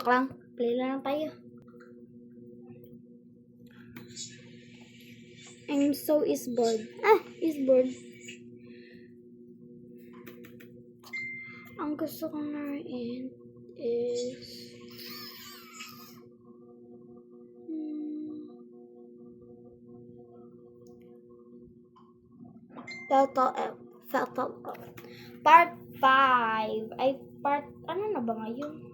Joke lang. Play lang tayo. I'm so is bored. Is bored. Ang gusto kong narin is Part 5. Ano na ba ngayon?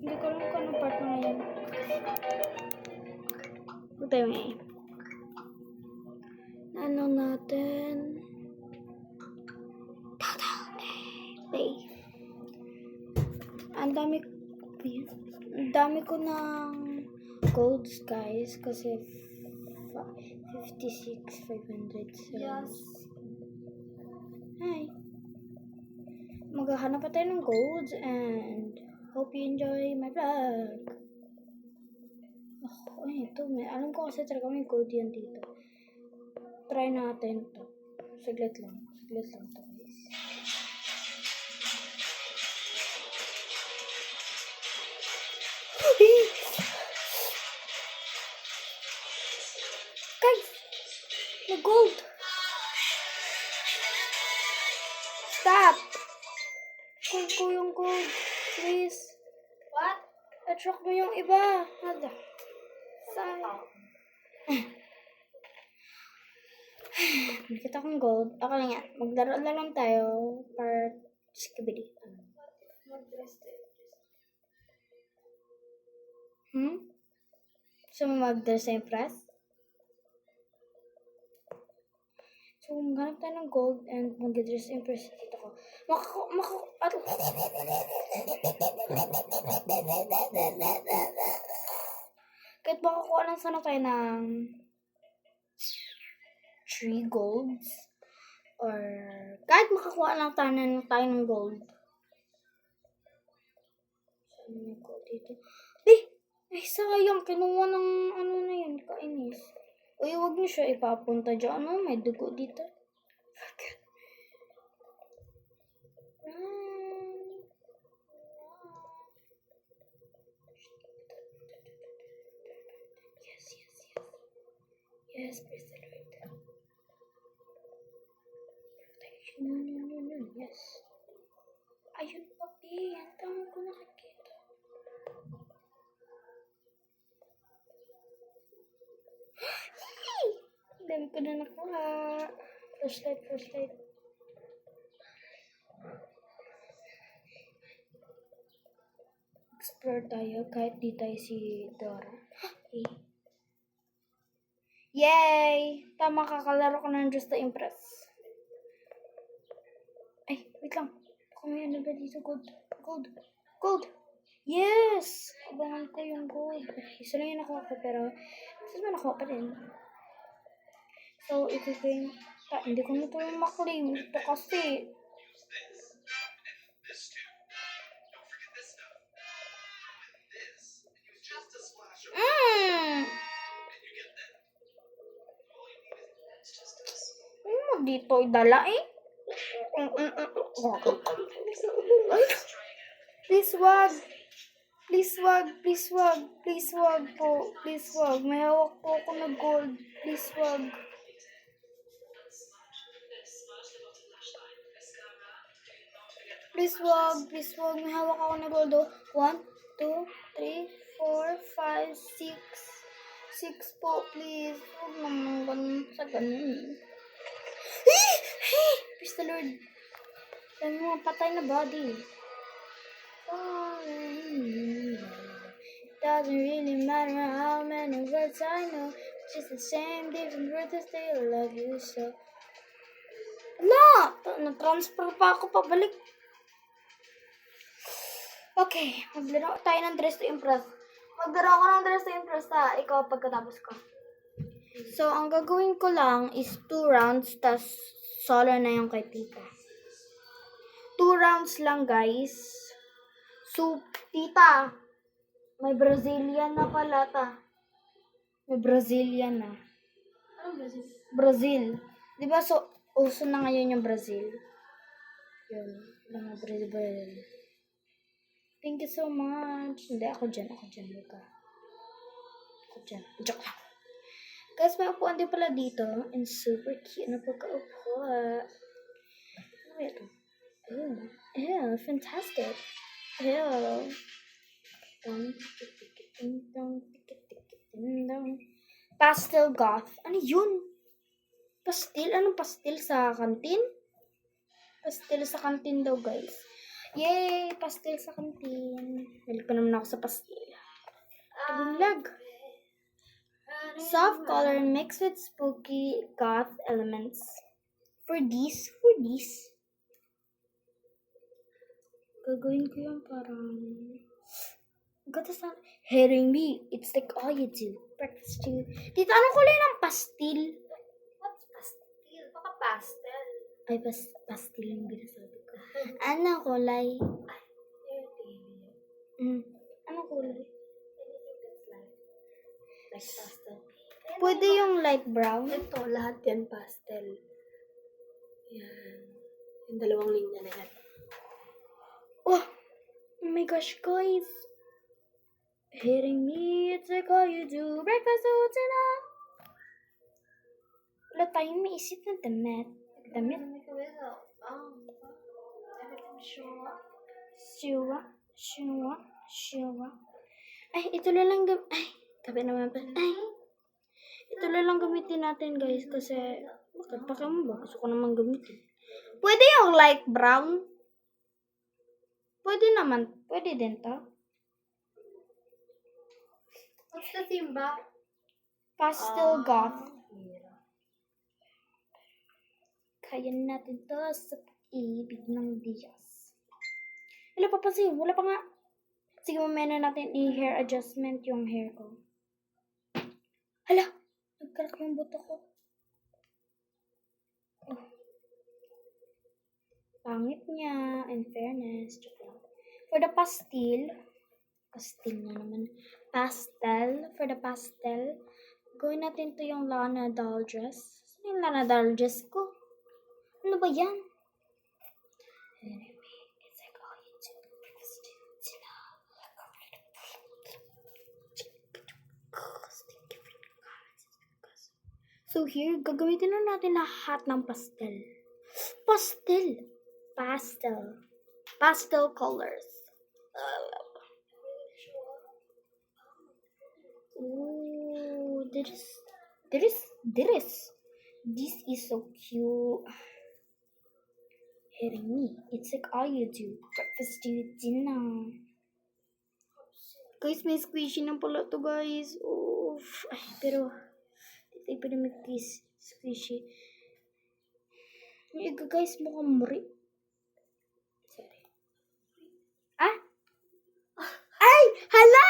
Hindi ko alam kung anong part na ngayon. Ito yung ano natin? Play. Ang dami ko ng golds, guys, kasi 56,500. Yes. Hi. Maghahanap pa tayo ng golds and hope you enjoy my vlog. Ito. Alam ko kasi talaga may gold yan dito. Try natin to. Saglit lang to, guys. Guys! May gold! Stop! Gold ko yung gold. Please. What? Attract mo yung iba. Nada. Sana. Nakita kong gold. Ako lang yan. Maglaro na lang tayo. Part skibidi. So, mag-dress na impress? So, maghanap tayo ng gold and mag-dress na impress dito ko. Kahit makakuha lang sana tayo ng 3 golds. Or kahit makakuha lang tayo ng gold. Saan yung gold dito? Ay, sayang. Kinuha ng ano na yun. Kainis. Uy, huwag niyo siya ipapunta dyan. Ano? May dugo dito. Yes, praise the Lord. No. Yes. Ayun, papi. Ang tama ko nakikita. Dami ko na nakuha. Flashlight. Explore tayo kahit di tayo si Dora. Yay! Tama, kakalaro ko ng Just to Impress. Ay, wait lang. Kung may ano ba dito? Gold! Yes! Abangan ko yung gold. Isa lang yung nakuha ko, pero isa ba nakuha pa din? So, ito ko yung... hindi ko na ito yung maklaim. Ito kasi... dito idala Please wag po. Please wag. May hawak po ako na gold. Please wag. May hawak ako na gold. 1, 2, 3, 4, 5, 6. 6 po, please. Huwag naman ganun sa ganun. Praise the Lord. Dami mga patay na body. Doesn't really matter how many words I know. It's just the same, different words, I still love you so. Na-transfer pa ako pabalik. Okay, maglaro tayo ng Dress to Impress. Maglaro ako ng Dress to Impress ikaw pagkatapos ko. So, ang gagawin ko lang is 2 rounds, tas solo na yung kay Tita. 2 rounds lang, guys. So, Tita, may Brazilian na pala May Brazilian na. Ano Brazil? Brazil. Diba, so, uso na ngayon yung Brazil. Yun. Mga Brazil. Thank you so much. Hindi, ako dyan. Luka. Ako dyan. Joke lang. Guys, may upuan din pala dito. And super cute na pagka-upo. Ano kaya ito? Ew, fantastic. Ew. Pastel goth. Ano yun? Pastel? Anong pastel sa kantin? Pastel sa kantin daw, guys. Yay! Pastel sa kantin. Nalik pa naman ako sa pastel. Bulag. Soft color mixed with spooky goth elements. For these. Gagawin ko yung parang... Gata sa... Hearing me, it's like all you do. Breakfast too. Dito, anong kulay ng pastil? What's pastel? Baka pastel. Ay, pastil yung binasabi ko. Anong kulay? Anong kulay? Like pastel. Pwede yung light brown. Ito, lahat yan pastel. Yan. Yung dalawang linya na yan. Oh my gosh, guys. Hitting me, it's like all you do. Breakfast or dinner. Wala tayong maisip na damit. Damit? Sure. Ay, ito na lang ay, tabi naman pa. Ay, ito na lang gamitin natin, guys. Kasi, bakit pa mo ba? Gusto ko naman gamitin. Pwede yung light brown? Pwede naman. Pwede din to. What's the theme ba? Pastel goth. Kaya natin to sa pag-ibig ng Diyos. Wala pa kasi. Wala pa nga. Sige, mamaya na natin i-hair adjustment yung hair ko. Hala! Nagkarak yung buto ko. Oh. Pangit niya. In fairness. For the pastel na naman. For the pastel, gawin natin to yung Lana doll dress. Saan yung Lana doll dress ko? Ano ba yan? It's like all you do. So here, gagamitin na natin lahat ng pastel. Pastel colors. Ooh, this is so cute. Hitting me, it's like all you do. Breakfast to dinner. Guys, may squishy na pala to, guys. Oof. Ay, pero dito pa naman squishy. Ay, guys, mukhang muri. Sorry. Ah? Ay! Hala!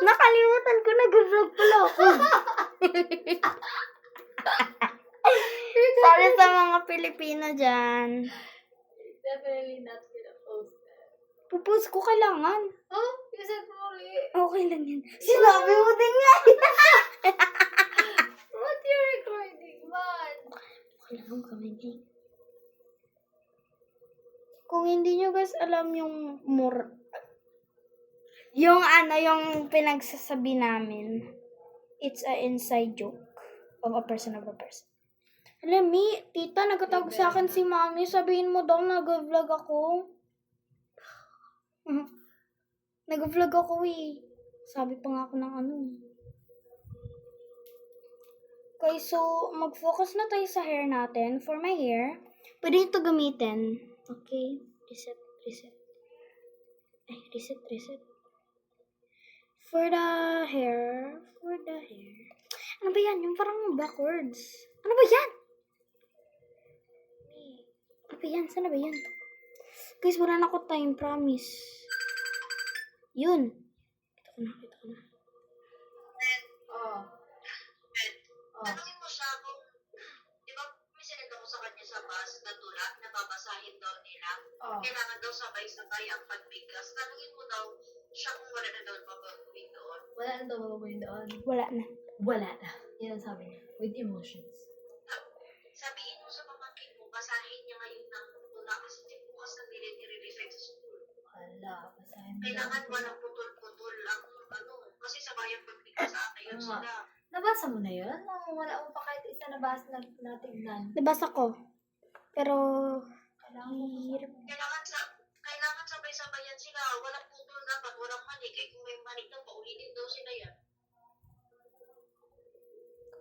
Nakalimutan ko, nag-vlog pala ako. Sorry sa mga Pilipino dyan. Definitely not gonna post that. Pupost ko kailangan. Oh, you said fully. Okay lang yan. Sinabi mo din nga. What you recording, man? Okay lang kami. Kung hindi nyo guys alam yung yung pinagsasabi namin, it's a inside joke of a person. Alam mi, tita, nagkatawag sa akin si mami. Sabihin mo daw, nag-vlog ako. Nag-vlog ako eh. Sabi pa nga ako ng ano. Okay, so, mag-focus na tayo sa hair natin. For my hair, pwede ito gamitin. Okay, reset. Ay, reset. For the hair. Ano ba yan? Yung parang backwards. Ano ba yan? Saan na ba yan? Guys, wala na ako time, promise. Yun. Kita ko na. Tanungin mo siya kung, di ba may sinend ako sa kanya sa bus na tula, na babasahin daw nila. Kailangan daw sabay-sabay ang pagbigkas. Tanungin mo daw siya kung wala na daw babagawin doon. Wala na daw babagawin doon. Wala na. Yan ang sabi niya. With emotions. Sabihin mo sa pamangkin mo, basahin niya ngayon ng Wala. Basahin mo Kailangan lang. walang putol-putol ang kasi sabayang pagbigkas yun Ah. sila. Nabasa mo na yun? O wala mo pa kahit isa nabasa na natignan? Nabasa ko. Pero, Kailangan mo hirap. Kailangan sabay-sabayan sila. Walang putol dapat, walang manik. Eh kung may manik daw, paulitin daw sila yan.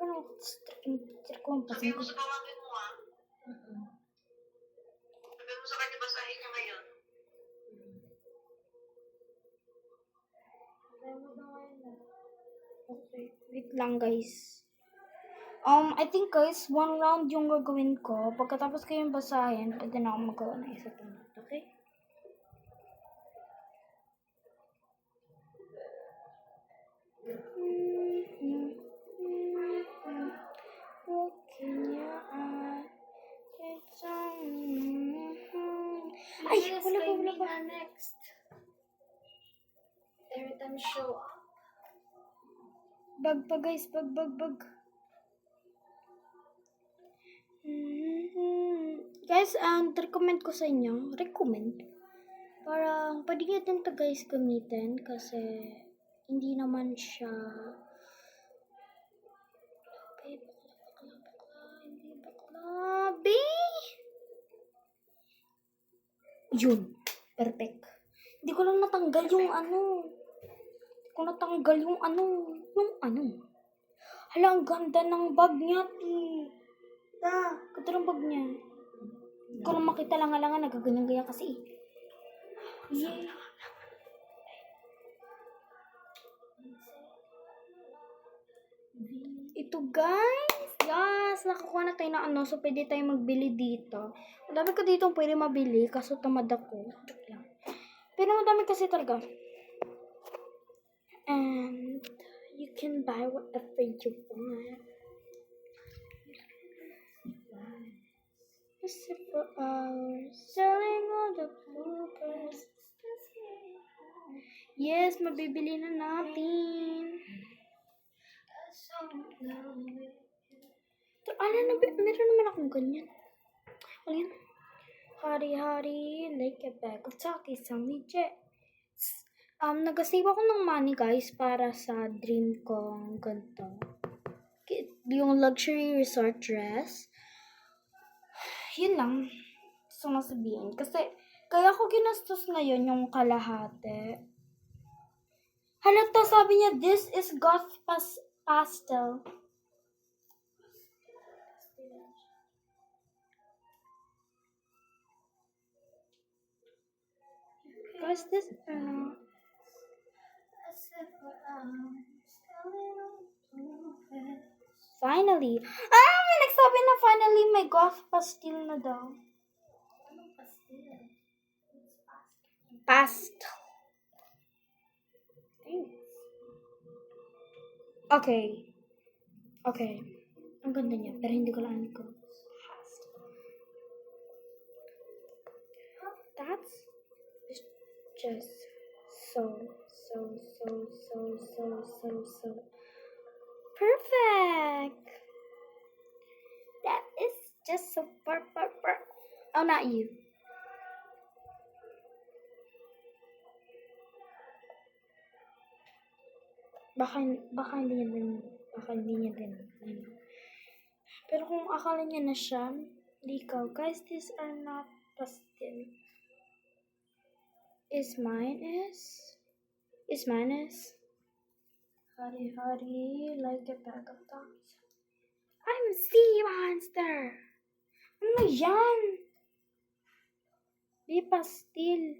Ano, teacher ko ang Sabihin mo pasin. sa pamangkin mo Mm-mm. Sabihin mo sa kanya basahin niya ngayon. Basahin mo ba ngayon na? Okay, wait lang guys. I think guys, 1 round yung gagawin ko. Pagkatapos ko yung basahin, pwede na ako magawa ng isa pa. Okay? Ay, Yes, wala kay pa. Mina next. Every time show up. Bag pa guys, bag. Guys, recommend ko sa inyo, parang pwede natin to guys gamitin kasi hindi naman siya bakla. Yun, perfect. Hindi ko lang natanggal yung Hala, ang ganda ng bag niya, ganda ng bag niya. Hindi ko lang makita lang nagaganyan-ganyan kasi. Yeah. Ito guys, yes, nakakuha na tayo ng so pwede tayo magbili dito. Madami ko dito pwede mabili, kaso tamad ako. Pero madami kasi talaga. And you can buy whatever you want. For hours, selling all the bloopers. Yes, mabibili na natin. Meron naman akong ganyan. Ano yan? Hari-hari, like a bag of Takis, only jets. Nag-save ako ng money guys para sa dream kong ganito. Yung luxury resort dress. Yun lang. Gusto ko sabihin. Kasi, kaya ko ginastos ngayon yung kalahati. Halata, sabi niya, this is goth pastel. Guys, this, finally. May nagsabi na finally may goth pastel na daw. Anong pastil? Pastel. Okay. Ang ganda niya, pero hindi ko alam ko. That's just so perfect. That is just so perfect. Oh, not you. Baka hindi niya din. Pero kung akala niya na siya, ikaw, guys, these are not pastel. Is mine? Hari-hari, like a bag of dogs. I'm sea monster! Ano yan? Be pastel.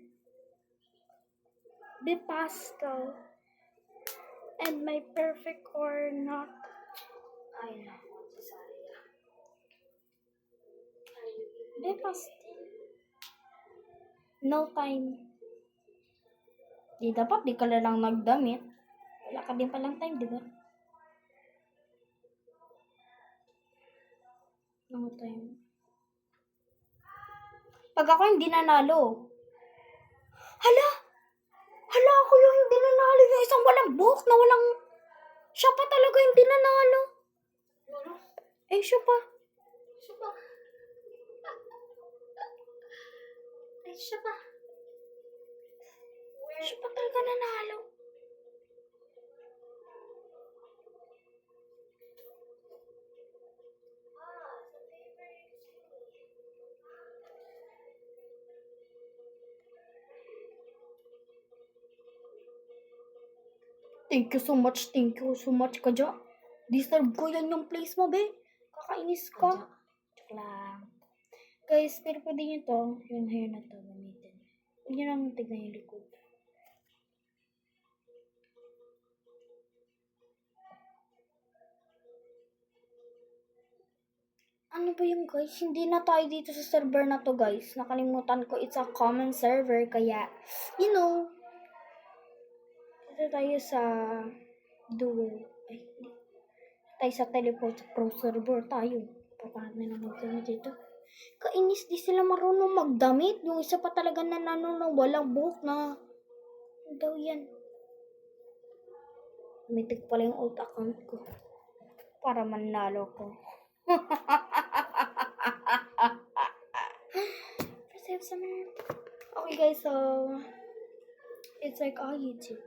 And my perfect or not. Ay, naku, si Saya. Be pastel. No time. Di dapat di ka na lang nagdamit. Wala ka din palang time, di ba? No time. Pag ako hindi nanalo. Hala, ako yung hindi nanalo. Yung isang walang buhok na walang... Siya pa talaga yung hindi nanalo. Siya pa. Ay, siya ba? Siya pa talaga nanalo. Thank you so much. Thank you so much, Kadya. Deserve ko yan yung place mo, be. Kakainis ka. Joke lang. Guys, pero pwede nyo to, yung hair na to, gamitin. Huwag nyo lang tignan yung likod. Ano ba yung guys? Hindi na tayo dito sa server na to, guys. Nakalimutan ko, it's a common server, kaya, you know, dito tayo sa duel. Ay, hindi. Tayo sa teleport pro server tayo. Papahanap na naman sila dito. Kainis, di sila marunong magdamit. Yung isa pa talaga na walang buhok na. Ano daw yan? Mitig pala yung old account ko. Para manalo ko. Okay guys, so it's like all YouTube.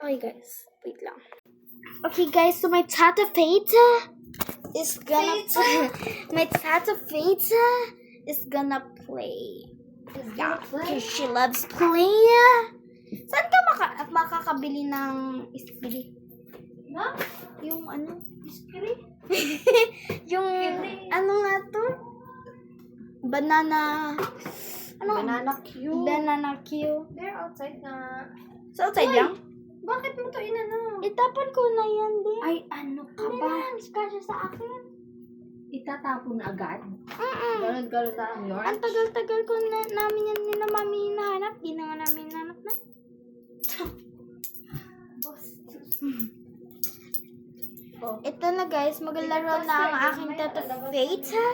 Okay guys, wait lang. Okay guys, so my Tata Feta is gonna my Tata Feta is gonna play. Yeah, because she loves play. Saan ka makakabili ng ispiri? Ha? Yung ano? Iskiri? Yung ano nga to? Banana. Ano? Banana Q. Banana Q. They're outside na. Sa outside lang? Bakit mo to inano? Itapon ko na yan din. Ay, ano ka Hindi ba? na, kasya sa akin. Itatapon agad? Mm-mm. Galod-galod na ang yarn? Ang tagal-tagal ko na namin yan ni na mami hinahanap. Di na nga namin hinahanap na. Oh. Ito na guys, maglalaro na ang aking Tata Feta.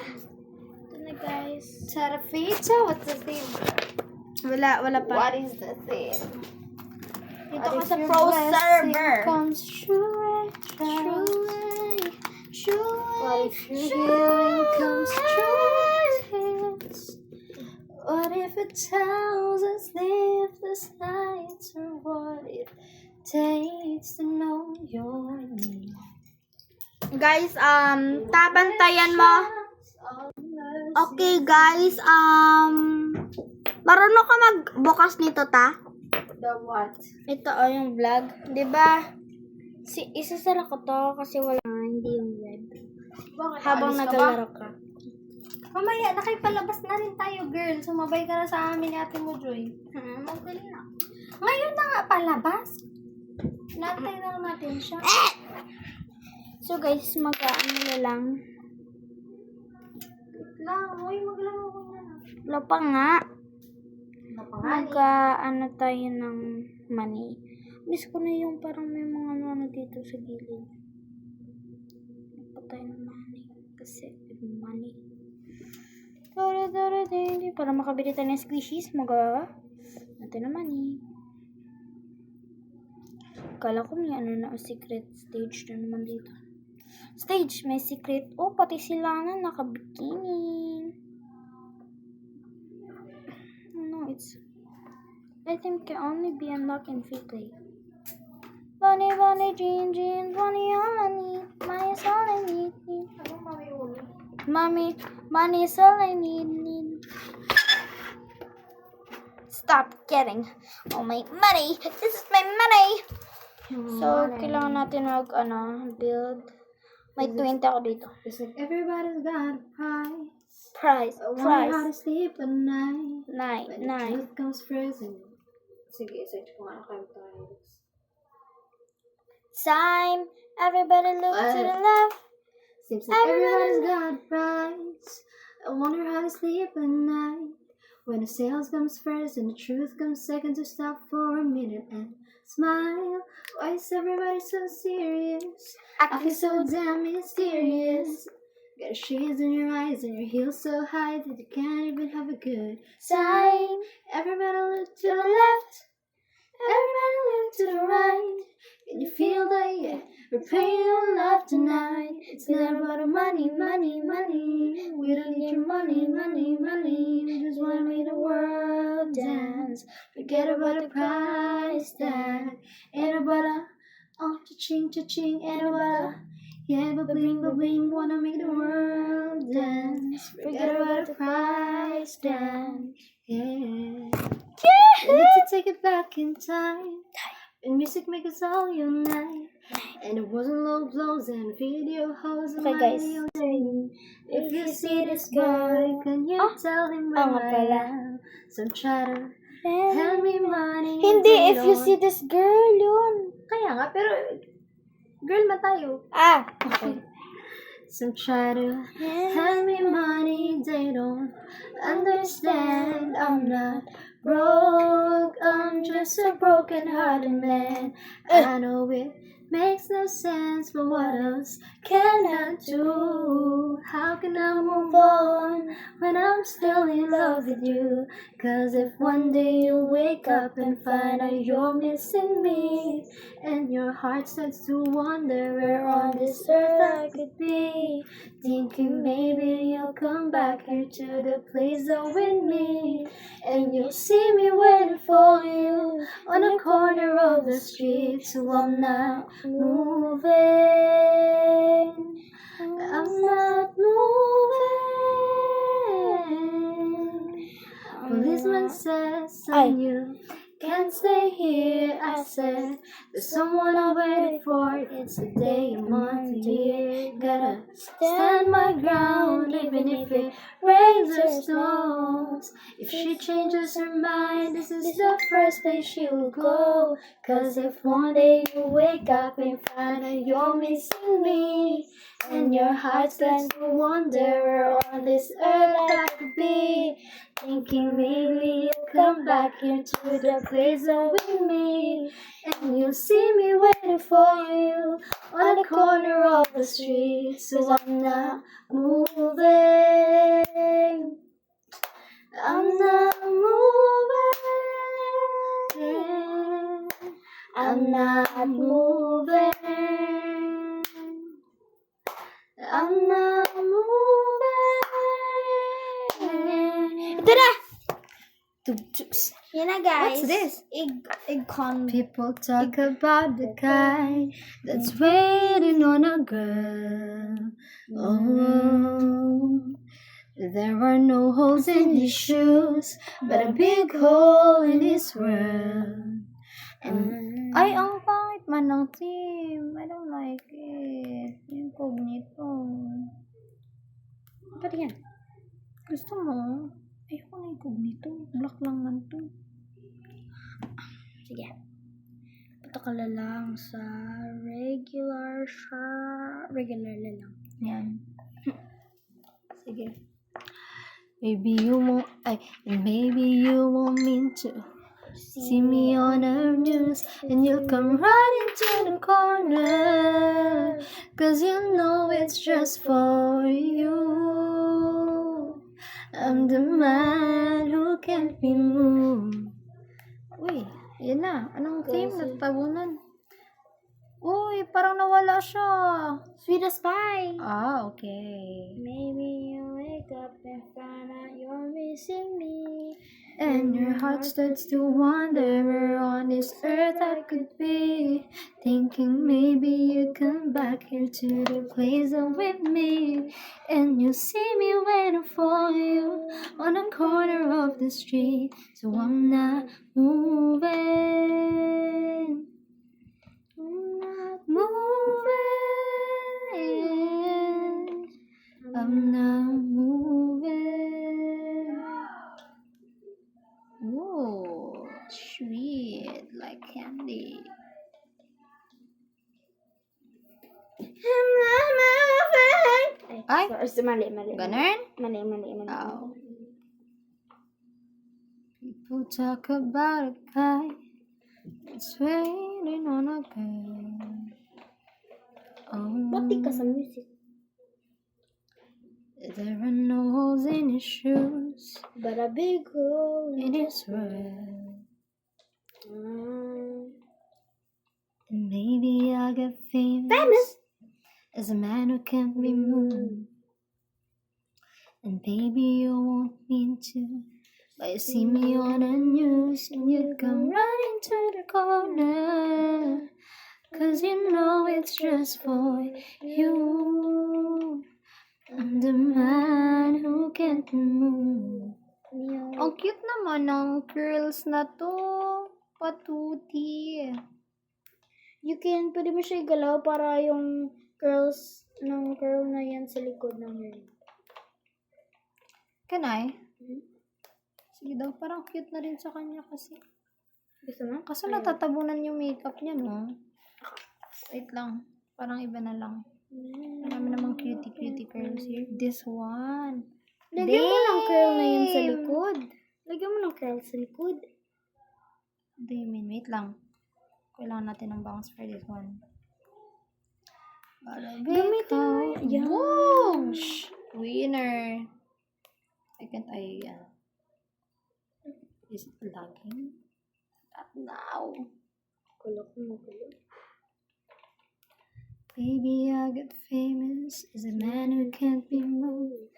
Ito na guys. Tata Feta? What's the theme? Wala pa. What is the theme? Dito ko sa pro server. Comes true, What if your healing comes true? What if it tells us sleepless nights, or what it takes to know your name? Guys, tabantayan mo. Okay, guys, marunong ka magbukas nito, ta? The what? Ito, yung vlog. Diba? Isasara ko to kasi wala, hindi yung web. Bakit? Habang Alis ka ba? naglalaro ka. Mamaya, nakipalabas na rin tayo, girl. Sumabay ka na sa amin, ate mo, Joy. Okay na. Ngayon na nga palabas. Natay na natin siya. So, guys, mag-ano na lang. Maglaro ko na. Wala pa nga. Napangani. Mag-ano tayo ng money. Miss ko na yung parang may mga ano dito sa gilid. Magpa tayo ng money. Kasi, money. Para makabili tayo ng squishies, natin ng money. Kala ko may ano na, secret stage na naman dito. Stage, may secret. Oh, pati sila na nakabikini. No, it's... I think can only be unlocked in free play. Bunny, bunny, jean, jean, bunny, all I need. Money is all I need. Anong mamiuli? Mommy, money is all I need. Stop getting all my money. This is my money. So, kailangan natin build. May 20 ako dito. It's like everybody's got a price. Price. I wonder how to sleep at night. When the Nine. truth comes frozen. Sige, search ko nga kayo tayo. Time. Everybody look to the left. Seems like everybody's got a price. I wonder how to sleep at night. When the sales comes first and the truth comes second, to stop for a minute and smile. Why is everybody so serious? I feel so damn mysterious. Got shades in your eyes and your heels so high that you can't even have a good time. Everybody look to the left. Everybody look to the right. Can you feel that? Yeah, we're praying on love tonight. It's not about the money, money, money. We don't need your money, money, money. We just wanna make the world dance. Forget about the price tag. Ain't about a cha-ching, cha-ching. Ain't about a yeah, but bling, wanna make the world dance. Forget about the price tag. Yeah. Ready to take it back in time. And music makes us all unite. And it wasn't low blows and video hoes. Okay, guys. If you see this guy, can you tell him where nga pala. I am? So try to hand me money. Hindi, they if you don't. see this girl, yun. Kaya nga, pero girl ba tayo? Ah, okay. So try to hand me money, they don't understand. I'm not broke, I'm just a broken-hearted man. I know it makes no sense, but what else can I do? How can I move on when I'm still in love with you? 'Cause if one day you wake up and find out you're missing me, and your heart starts to wonder where on this earth I could be, thinking maybe you'll come back here to the place with me, and you'll see me waiting for you on the corner of the street. So I'm not moving, I'm not moving. Policeman says, son, you can't stay here. I said, there's someone I'm waiting for. It's a day, a month, a year. Gotta stand my ground, even if it rains or snows. If she changes her mind, this is the first place she will go. 'Cause if one day you wake up and find out you're missing me, and your heart starts to wonder where on this earth I could be, thinking maybe you'll come back here to the place with me, and you'll see me waiting for you on the corner of the street. So I'm not moving, I'm not moving, I'm not moving, I'm not moving. Ito na! Tuk-tuks. Yan na, guys. What's this? Igcon. People talk about the guy that's waiting on a girl. Oh, there are no holes in his shoes, but a big hole in his world. And ay, ang pangit man ng team. I don't like it. Incognito. Ba't yan? Gusto mo? Ayoko na incognito. Black lang man to. Sige. Punta ka na lang sa regular na lang. Yan. Sige. Maybe you won't mean to see me on the news, and you'll come right into the corner, 'cause you know it's just for you. I'm the man who can't be moved. Uy, yun na. Anong theme? Nagtabunan. Uy, parang nawala siya. Sweet as pie. Ah, okay. Maybe you wake up and find out you're missing me. And your heart starts to wonder where on this earth I could be, thinking maybe you come back here to the place with me, and you'll see me waiting for you on the corner of the street. So I'm not moving, I'm not moving, I'm not moving. Ooh, sweet like candy. Ay, Mali. ganun? Mali. Oh. People talk about a guy that's waiting on a girl. Oh, Ba't di ka sa music? there are no holes in his shoes, But a big hole in his world. And maybe I'll get famous as a man who can't be moved. And baby, you won't mean to, but you see me on the news and you come running to the corner. 'Cause you know it's just for you. I'm the man who can't move. Ang cute naman ng curls na to. Patuti. Pwede mo siya igalaw para yung curls ng curl na yan sa likod ng hair. Can I? Sige daw, parang cute na rin sa kanya kasi. Gusto mo? Kaso natatabunan yung makeup niya, no? Wait lang. Parang iba na lang. Marami namang cutie curls here. This one. Lagyan mo ng curl na yun sa likod. Lagyan mo ng curl sa likod. What do you mean? Wait lang. Kailangan natin ng bangs for this one. Gamitin mo yan. Boom! Winner! Is it lagging? Not now. Kulok mo, kulok. Baby, I'll get famous as a man who can't be moved.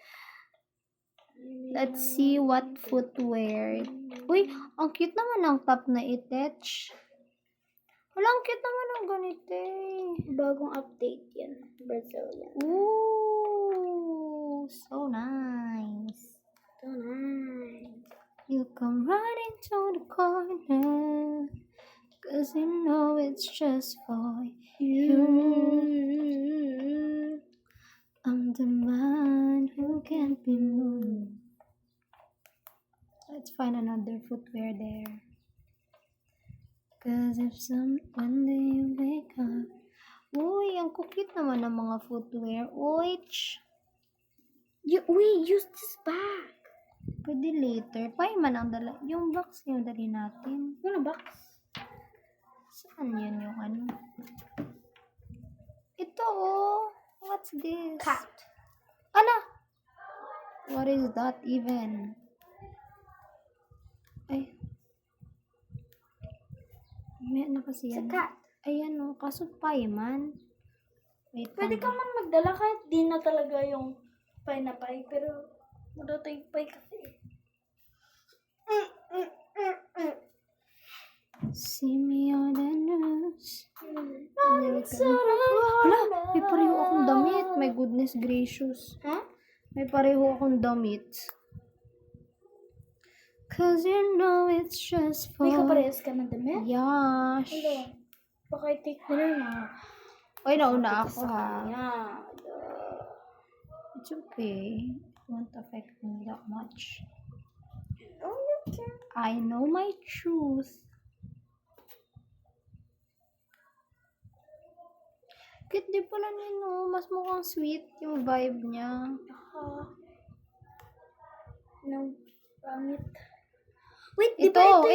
Let's see what footwear. Uy, ang cute naman ng top na itech. Wala, ang cute naman ng ganito eh. Bagong update yan. Brazilian. Ooh, so nice. So nice. You come running to the corner, 'cause you know it's just for you. I'm the man who can't be moved. Let's find another footwear there. 'Cause if one day you wake up, uy, ang cute naman ng mga footwear. Uy, Wait, use this bag. pwede later. Paiman ang dala. Yung box yung dali natin. Ano box? Saan yun yung ano? Ito oh. What's this? Cat. Ano? What is that even? Ay. May na kasi It's a yan. cat. Ayan oh. Kaso paiman. Wait Pwede ka lang. man magdala kahit di na talaga yung pie na pie. Pero magdala tayong pie kasi. See me on the news. Hala, May pareho akong damit. My goodness gracious. Ha? May pareho akong damit. 'Cause you know it's just for... May kaparehas ka ng damit? Yash. Hello. Baka i-take nila na. Ay, nauna ako ha. Yeah. It's okay. It won't affect me that much. Oh, you can. I know my truth. Cute din pala nino. Mas mukhang sweet yung vibe niya. No, pangit. Wait, di ba Ito.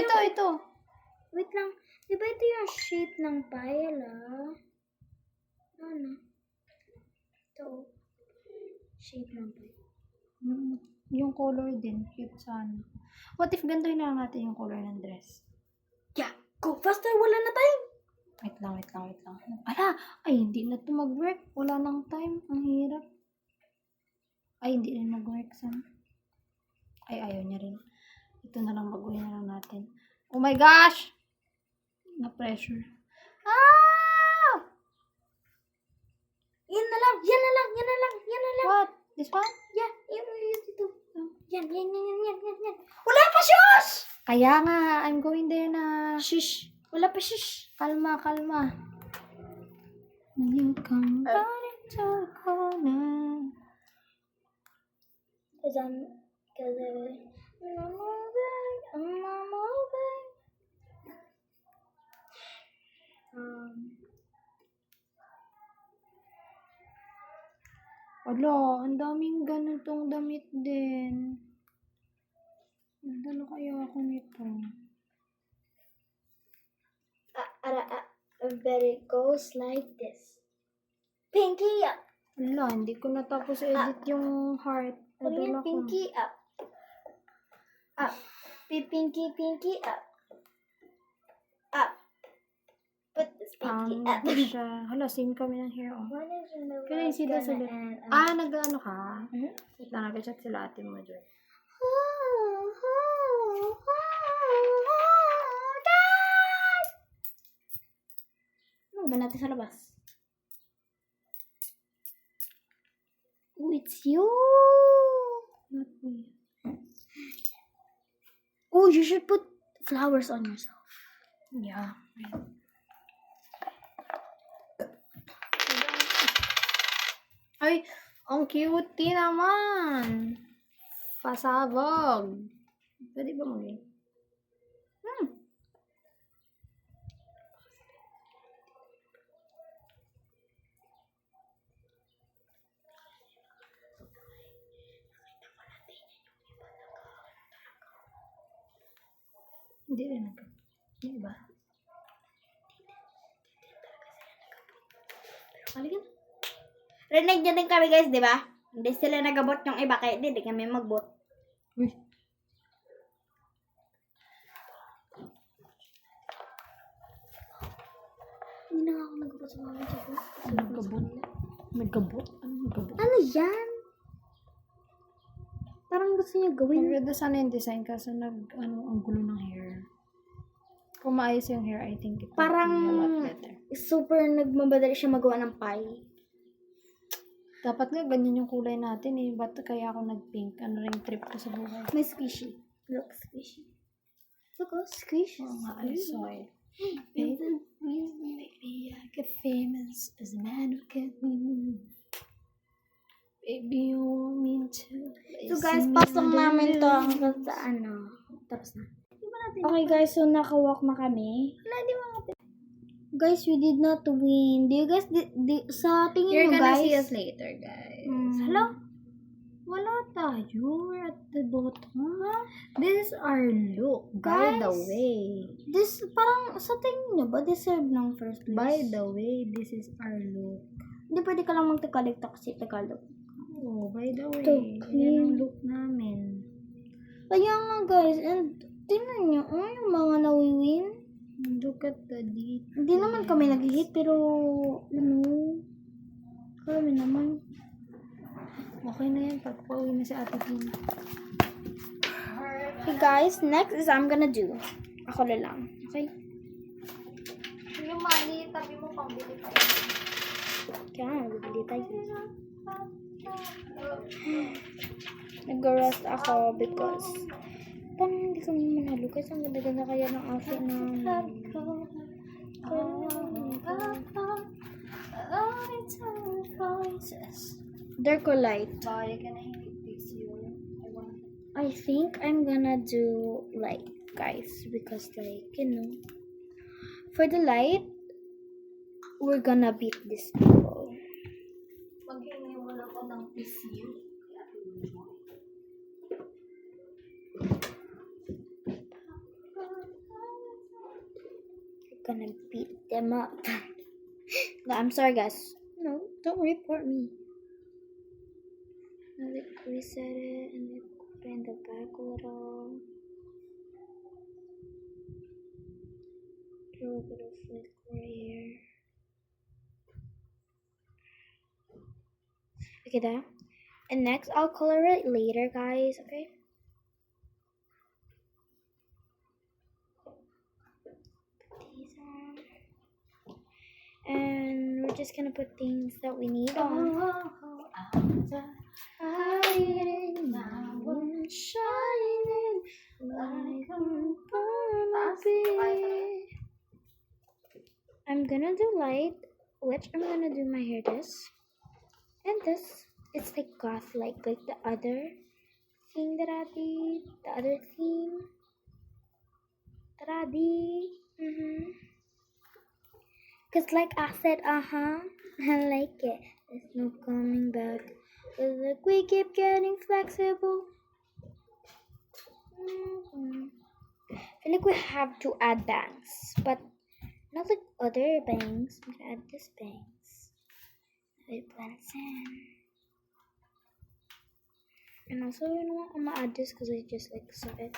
Wait lang. Di ba ito yung shape ng pile, ah? Ano? Ito. Shape ng pile. Yung color din. Cute sana. What if ganito'y na lang natin yung color ng dress? Yeah, go faster. Wala na time. Wait lang. Ala! Ay, hindi na to mag-work. Wala nang time. Ang hirap. Ay, hindi rin mag-work. Sam. Ay, ayaw niya rin. Ito na lang. Baguhin na lang natin. Oh my gosh! Na-pressure. Ah! Yan na lang. What? This one? Yeah, use ito. Yan. Wala pa, shush! Kaya nga, I'm going there na. Shush. Wala pa, shush. Kalma. You come running to the corner. Cause I'm moving. Wala, ang daming ganitong damit din. Dala kaya ako nito. But it goes like this. Pinky up. Wala, hindi ko natapos edit yung heart. Nadala ko. Pinky up. Up. Pinky up. Up. put this pinky Pang siya. Hala, same kami ng hair, oh. Can I see that a bit? Nag-ano ka? Wait lang, nag-chat sila ate mo dyan. Ano ba natin sa labas? Oh, it's you! Not me. Oh, you should put flowers on yourself. Yeah. Right. Ay, ang cute naman. Pasabog. Pwede ba muli? Hindi rin nag... Hindi ba? Halika na. Rinig niya din kami guys, di ba? Hindi sila nagabot yung iba, kaya hindi kami magbot. Uy. Hindi na ako nagabot sa mga sabi. Nagkabot? Nagkabot? Ano nagkabot? Ano yan? Parang gusto niya gawin. Maganda sana yung design kaso ang gulo ng hair. Kung maayos yung hair, I think it would Parang be a lot better. super nagmamadali siya magawa ng pie. Dapat nga ganyan yung kulay natin eh. Ba't kaya ako nag-pink? Ano rin trip ko sa buhay? May squishy. Look, squishy. Look, oh, squishy. Oo nga, I saw it. Baby, I get famous as a man who can't move. Baby, you want me to. So guys, pasok namin to hanggang sa ano. Tapos na. Okay guys, so nakawalk na kami. Guys, we did not win. Do you guys, sa tingin You're nyo gonna guys? see us later, guys. Hello? Wala tayo. We're at the bottom. This is our look, by the Guys, way. This, parang, sa tingin nyo ba, deserve ng first place? By the way, this is our look. Hindi pwede ka lang magtagalog kasi Tagalog. Oh, by the way, Okay. yan ang look namin. Kaya nga guys, and tingnan nyo, yung mga nawiwin. Look at the detail. Hindi naman kami nag-hit, pero, kami naman. Okay na yan, pagpauwi na si Ate Tina. Okay guys, next is I'm gonna do. Ako na lang. Okay? Yung money, tabi mo pang bili pa. Kaya, bibili tayo. Nag-rest ako because paano hindi kami manalo? Kasi ang ganda-ganda kaya ng outfit namin. Dark or light? I think I'm gonna do light, guys, because for the light, we're gonna beat these people. Maghingi mo na ako ng PCU. We're gonna beat them up. No, I'm sorry, guys. No, don't report me. Let reset it and then bend the back a little. Do a bit of liquid here. Okay, there. And next, I'll color it later, guys. Okay. Put these on. And we're just gonna put things that we need on. Hiding now and shining like a bumblebee. I'm gonna do light, which I'm gonna do my hair this. And this, it's like goth like the other thing that I did, the other theme that I did. Cause like I said, I like it. There's no coming back. Cause like we keep getting flexible. I feel like we have to add bangs, but not like other bangs. I'm gonna add this bangs. It blends in. And also, you know what? I'm gonna add this because I just like saw it.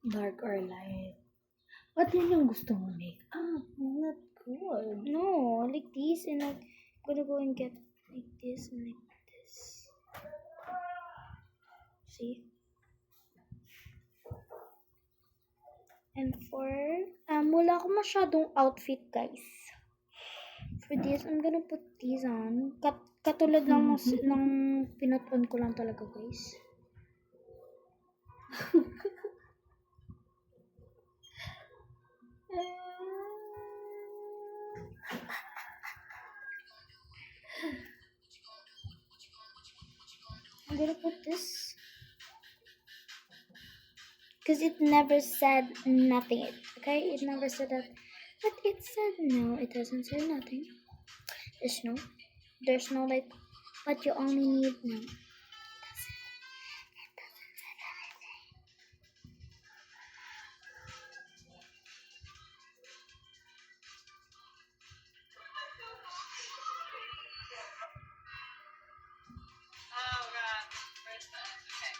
Dark or light? Ba't yan yung gusto mo make? Not good. No, like this, and like, I'm gonna go and get like this and like this. See? And for, wala akong masyadong outfit, guys. For this, I'm gonna put these on. Katulad lang ng pinot-on ko lang talaga, guys. I'm gonna put this. Because it never said nothing, okay? It never said that. But it said no, it doesn't say nothing. There's no like, but you only need no. Oh, God. Where's that? Okay.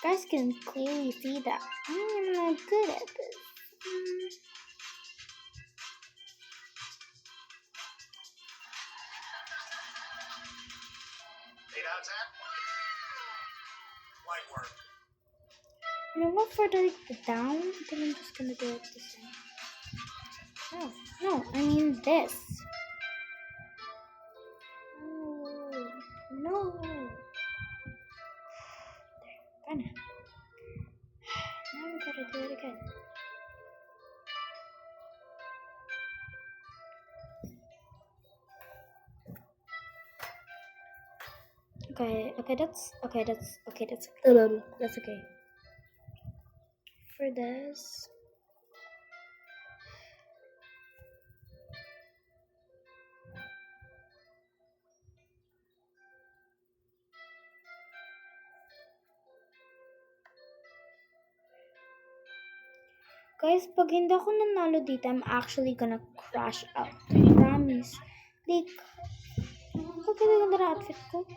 Guys can clearly see that I'm not good at this. Eight out of 10. Light work. You know what, for the down, then I'm just gonna do it this way. No, I mean this. No. There, kinda. Now we gotta do it again. That's okay. For this, guys, pag hindi ako nanalo dito, I'm actually gonna crash out. I promise. Like, pagkaganda na outfit ko.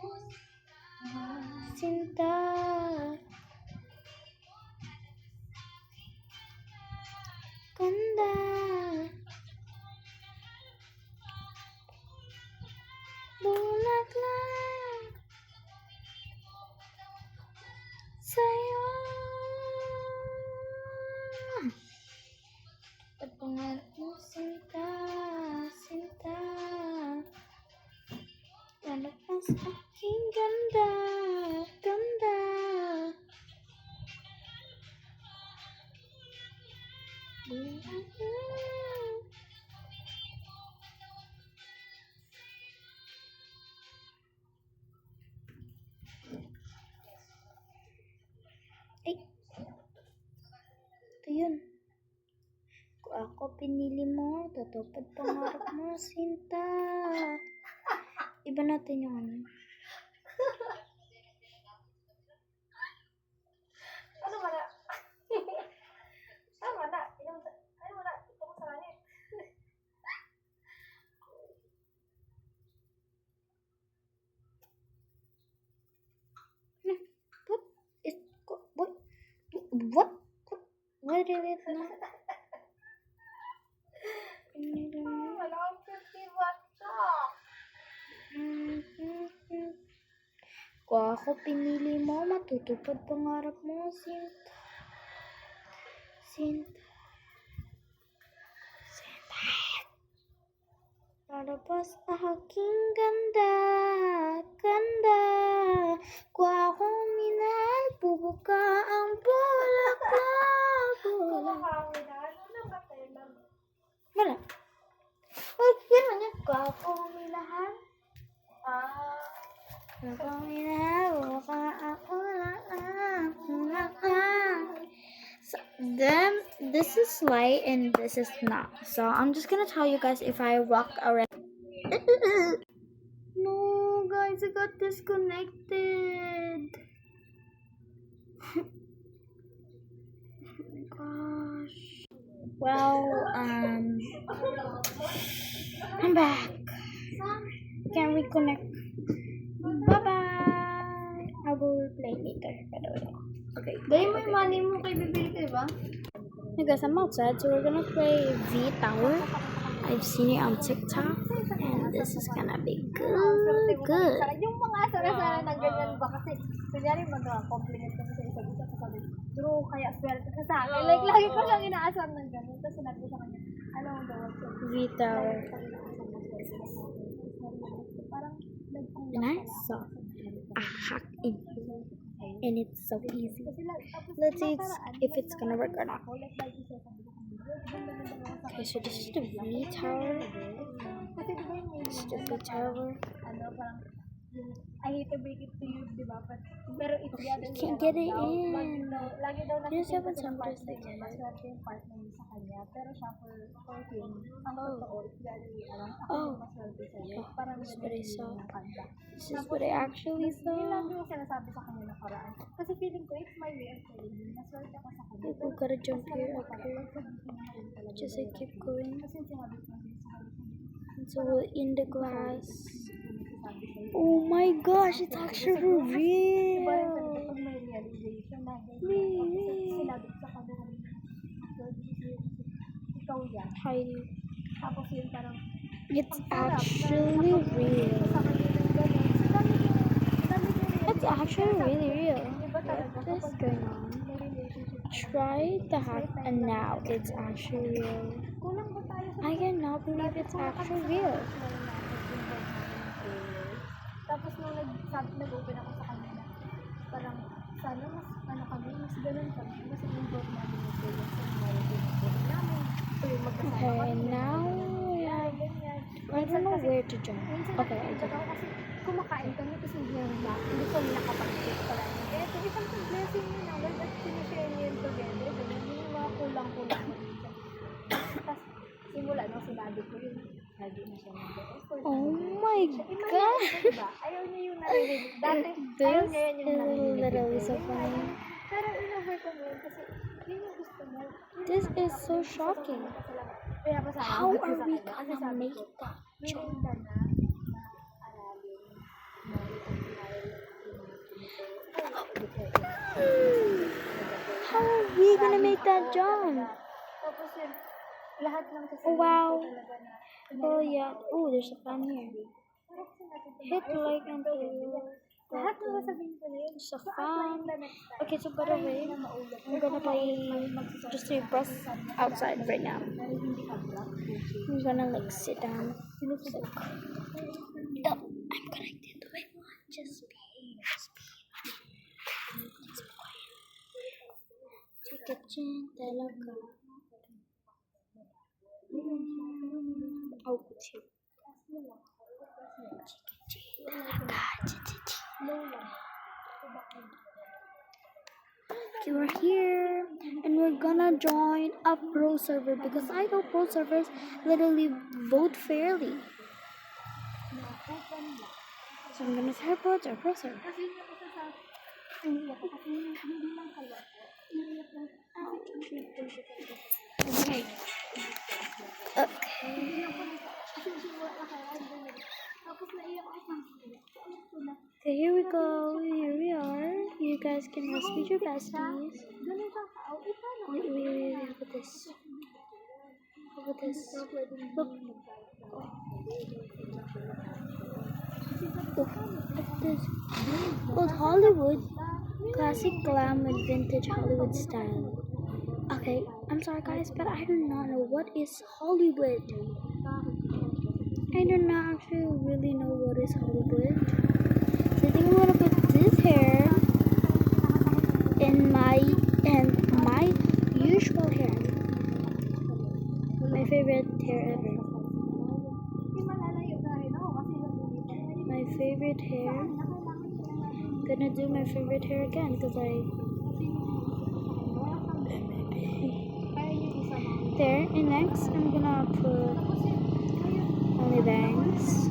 Sinta. Ganda. Bulaklak. Sa'yo. Pagpangarap mo, Sinta. Sinta. Lalabas aking ganda. Ganda. Ay. Ito yun. Kung ako pinili mo, tutupad pangarap mo, Sinta. Iba natin yung ano. Ano ba na? Ano na? Ano na? Ito ko sa langit. What? What did it now? Pinili mo. Wala akong 50 watts Kung ako pinili mo, matutupad pangarap mo, Sinta. Sinta. Sinta. Lalabas aking ganda. Ganda. Kung ako minahal, bubuka ang bulaklak. Wala. Oh, yan man yan. Kung ako minahal. Kung ako minahal, bubuka ang bulaklak. So, then, this is light and this is not. So, I'm just gonna tell you guys if I walk around. No, guys, I got disconnected. Oh my gosh. Well, I'm back. Can't reconnect. there, by the way. Okay. Dahil mo yung money mo kay bibili ka, diba? Hey guys, I'm outside, so we're gonna play V Tower. I've seen it on TikTok, and this is gonna be good. Yung mga asara-asara na ganyan ba? Kasi, kunyari mag-compliment kami sa isa't isa. Sabi, bro, kaya swerte ka sa akin. Like, lagi ko siyang inaasar ng ganun. Tapos sinabi ko sa kanya, ano ang gawin ko? V Tower. Parang, And I saw a hack in here, and it's so easy. Let's see if it's gonna work or not. Okay, so this is the V Tower. This is the V Tower. ano, parang, I hate to break it to you, di ba? Pero it's the other way Can't get it around. in. Lagi daw Here's nakikita what sa some partner like niya, that. maswerte yung partner niya sa kanya. Pero siya for him, ang Oh. totoo, it's the other way around. Ako Oh. yung maswerte sa'yo. Parang This is ganun what I yung saw. ng kanta. This is what I actually Yun saw. lang yung sinasabi sa kanya na paraan. Kasi feeling ko, it's my way of telling him. Maswerte ako sa kanya. People gotta jump here, up Parang here. pagkagising mo rin talaga. Just like keep going. Kasi yung sinabi ko, So we're in the glass. Oh my gosh, it's actually real. pag may realization na sinabi ko sa kanya na ikaw yan. Heidi. Tapos yun parang It's actually real. It's actually really real. What is going on? Try the hack and now it's actually real. Kulang ba tayo sa I cannot believe it's actually real. Tapos nung nag-open ako sa kanya na parang sana mas ano kami, mas ganun kami, mas involved namin yung feelings sa mga namin. So yung magkasama Okay, kami. and now Ganyan. I don't know where to jump. Minsan Okay, I nakikita did. ko kasi kumakain kami tapos hindi kami nakapag-trip pala. Eh, ito isang blessing yun na, Lord, at sinishare niyo yun together. Ganyan, yung mga kulang-kulang na minsan. Tapos, simula nung sinabi ko yun, lagi na siya mag-effort. Oh my god! Diba? Ayaw niya yung naririnig. Dati, ayaw This niya yun yung is naririnig. literally so funny. Pero in-overcome mo yun kasi yun yung gusto mo. This is so shocking. Kaya pa sa How are we gonna make that jump? Meron ka na aralin na How are we gonna make that jump? Tapos yun, lahat ng kasi Oh wow. talaga na Oh yeah. Oh, there's a fan here. Hit like until lahat ng sasabihin ko na yun. there's a fan. Okay, so by the way, I'm gonna play just to press outside right now. I'm gonna like sit down. Like, oh, I'm connected. Wait, what? Just be. Just be quiet. Chicken talaga. Oh, chicken. Okay, we're here and we're gonna join a pro server because I know pro servers literally vote fairly. So I'm gonna say pro to a pro server. Okay, here we go. Here we are. You guys can rest with your besties. Wait, how about this? How about this? Look. Oh, look at this. Old Hollywood. Classic glam with vintage Hollywood style. Okay, I'm sorry guys, but I do not know what is Hollywood. I do not actually really know what is Hollywood. So I think I'm gonna put this hair in my usual hair. My favorite hair ever. My favorite hair. Gonna do my favorite hair again because there, and next I'm gonna put only bangs.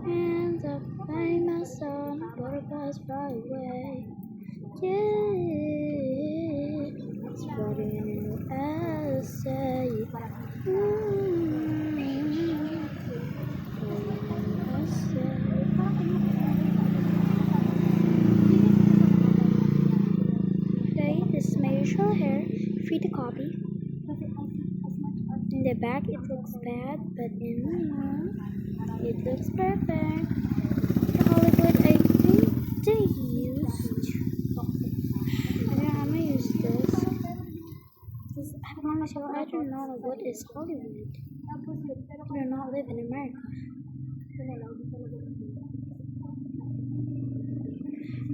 Hands up, famous sun, butterflies fly away. Yeah, it's running essay. Okay, this is my usual hair. Free to copy. In the back it looks bad, but in the front it looks perfect. The Hollywood, I think they used. I don't know, use this. I promise you, I don't know what is Hollywood. I do not live in America.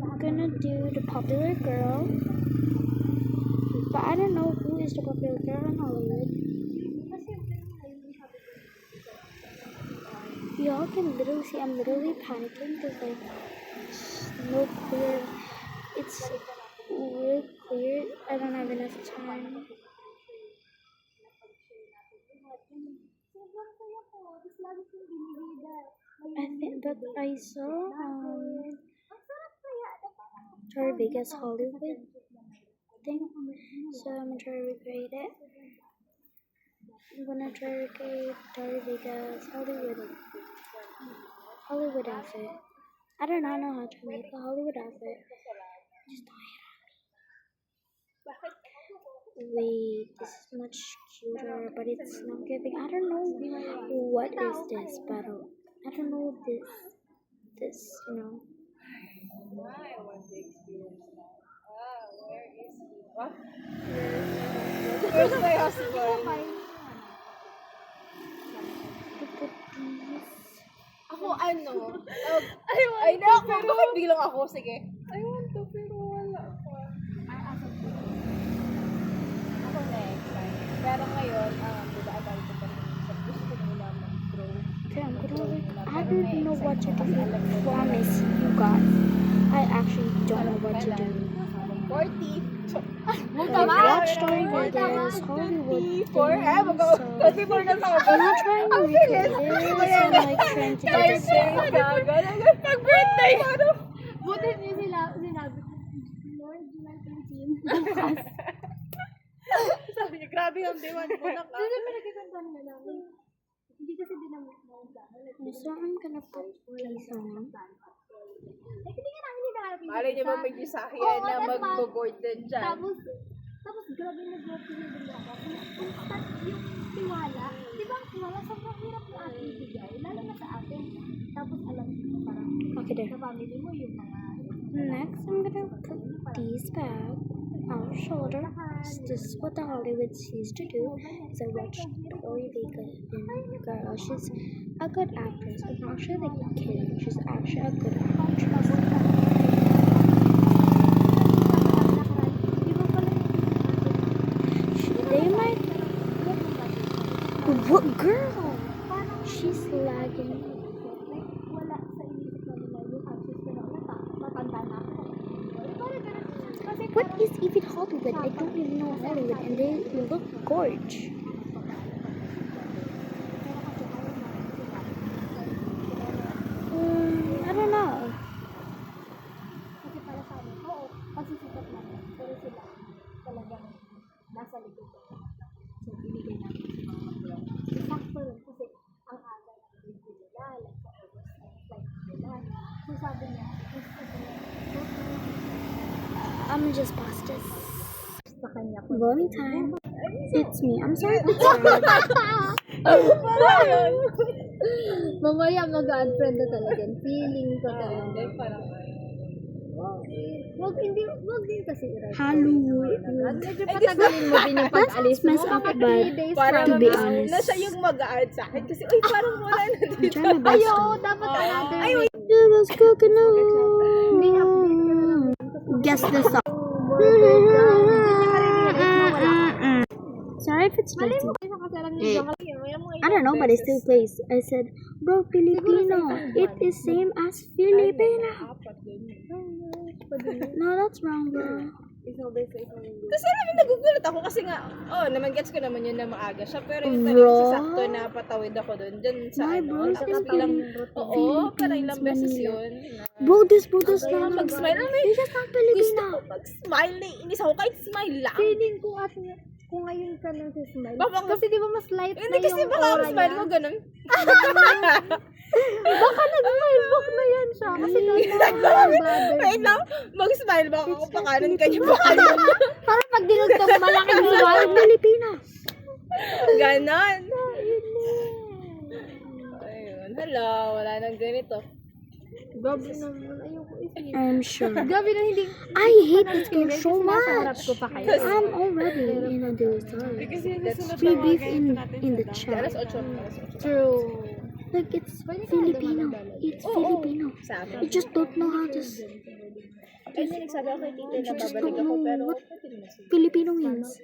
I'm gonna do the popular girl, but I don't know who is the popular girl in Hollywood. Y'all can literally see I'm literally panicking because like it's no clear. It's real clear. I don't have enough time. I think that I saw Tori Vegas Hollywood thing, so I'm gonna try to recreate it. I'm gonna try to recreate Tori Vegas Hollywood outfit. I do not know how to make a Hollywood outfit. Just don't hate on me. Wait, this is much cuter, but it's not giving. I don't know what is this battle. I don't know this, you know. Where's my husband? Look at these. Ako ano? Ay, na ako. Bakit bilang ako? Sige. I want to, pero wala pa. Ako next time. Pero ngayon, diba, abali ko pa rin. Gusto ko muna mag-draw. Okay, I'm gonna. I don't know what to do. I promise you guys. I actually don't know what to do. 40. I watched Tori Vegas Hollywood thing, so mag-24 na sa I'm not trying to recreate this. I'm like trying to do this. Pag-birthday! Buti niyo sinabi ko, Lord, July 13. Sabi niya, grabe ang demand mo na ka. Kasi pinagkikantuan na namin. Hindi kasi dinamit mo sa So I'm gonna put these on. Like, hindi nga namin hinahanap yung Malay niyo ba may gisahyan na mag-board din dyan? Tapos grabe nag-work yung bigla ako. Constant yung tiwala. Di ba ang tiwala, sobrang hirap yung ating ibigay. Lalo na sa atin. Tapos alam mo, parang Okay, there. sa family mo yung mga... Next, I'm gonna put these back on shoulder. This is what the Hollywoods used to do. Is I watched Tori Vegas in Girl. She's a good actress. I'm actually like kidding. She's actually a good actress. They might. What girl? She's lagging. Wala sa inisip na nila yung actress ko na matanda na ako. Parang ganun. Kasi What is even Hollywood? I don't even know Hollywood, and they look gorge. I don't know. Kasi para sa amin, oo, pasisikat namin. Pero sila talagang nasa likod ko. So, binigay namin sa mga vlog. Sakto rin kasi ang aga namin nila, like sa August, like nila. So, sabi niya, I'm just pause this. sa kanya ko. Voting time. It's me. I'm sorry. It's sorry. Mamaya mag-unfriend na talaga. Feeling ko talaga. Wag din kasi i-write. Hollywood. Medyo patagalin mo din yung pag-alis mo. Mess up, Baka but 3 days Parang to be from now. honest. na siya yung mag-a-add sa akin. Kasi, uy, parang wala na I'm dito. trying my best. Ay, oo, dapat another week. It was coconut. Hindi update. Guess the song. Sorry if it's dirty. I don't know, but it still plays. I said, bro, Filipino. It is same as Filipino. No, that's wrong, bro. Isang day sa isang linggo. Kasi alam mo, nagugulat ako kasi nga, naman gets ko naman yun na maaga siya. Pero yung talagang Bro. sasakto na patawid ako doon, dyan sa My ano, bros tapos in bilang, Philippines, parang ilang beses Manila. yun. Bro, this is Kaya not mag-smile, alam mo You're just not Filipino. gusto ko mag-smile na inis ako, kahit smile lang. Feeling ko kasi kung ngayon ka nagsismile. Baka- Kasi di ba mas light Hindi na kasi yung baka aura ang smile niya. mo ganun. Baka nag-smile back na yan siya. Kasi brother. Wait lang, mag-smile ba ako pa kanan kanya pa kanan? Parang pag dinugtong malaking smile. Filipino. Ganon. Ayun, hala, wala nang ganito. Gabi naman. Ayoko isip. I'm sure. Gabi na hindi. I hate this girl so Harap much. ko pa kayo. I'm already in a disorder. Free beef in the chat. Alas 8, alas 8. True. Like it's Filipino. It's Filipino. Sa akin. You just don't know how to Ay, nagsabi ako kay tita na just babalik don't ako, know pero what Filipino means.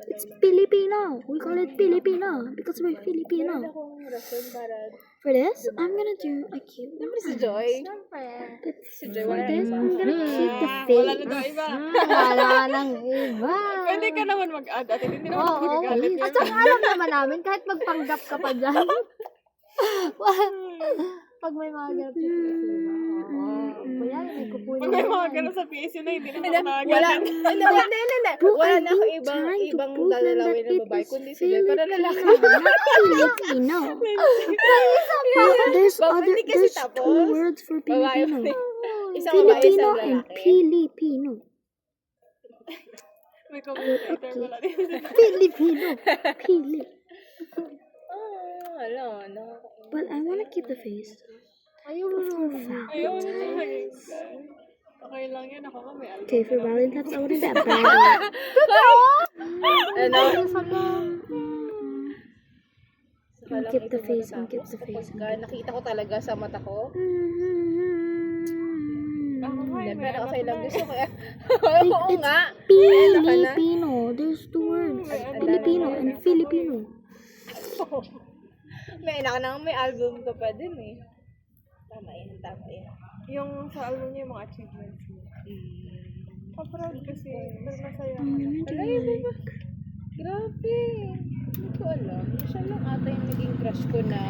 It's Filipino. We call it Filipino because we're Filipino. akong rason para... For this, I'm gonna do a cute. Siyempre si Joy. But Si Joy, for wala na this, iba. I'm gonna keep the Wala na face. daw iba. Wala nang iba. Pwede ka naman mag-add at hindi naman Oo. magagalit At yun. saka alam naman namin, kahit magpanggap ka pa dyan. Pag may mga ganap siya, diba? Kuya, may kukunin. Pag may mga ganun sa PSU na hindi naman Wala, nakagalit. hindi. Bro, Wala I na ako hate ibang trying to ibang prove them that dalalawin na it babae, is kundi si Joy. Para lalaki. Filipino. There's Hindi kasi there's tapos, two words for babae. Filipino. Isang babae, Filipino isang and lalaki. Filipino. May commentator wala din. Filipino. Pili. Ano. But I wanna keep the face. Ayun. Ayaw na talaga. Okay lang yan. Ako nga may album. Okay, for Valentine's, I wanna get bad. Ano? Keep the face, keep the face. Kapag nakita ko talaga sa mata ko, Ako nga hindi, may pero okay lang. anak Gusto na. ko Oo nga. Ano ka na? Filipino. There's two words. Filipino and Filipino. May anak na may album ka pa din eh. Tama yan. Yung sa album niya yung mga achievements niya. Pa-proud kasi. Pero masaya. Grabe. Hindi ko alam. Siya lang ata yung naging crush ko na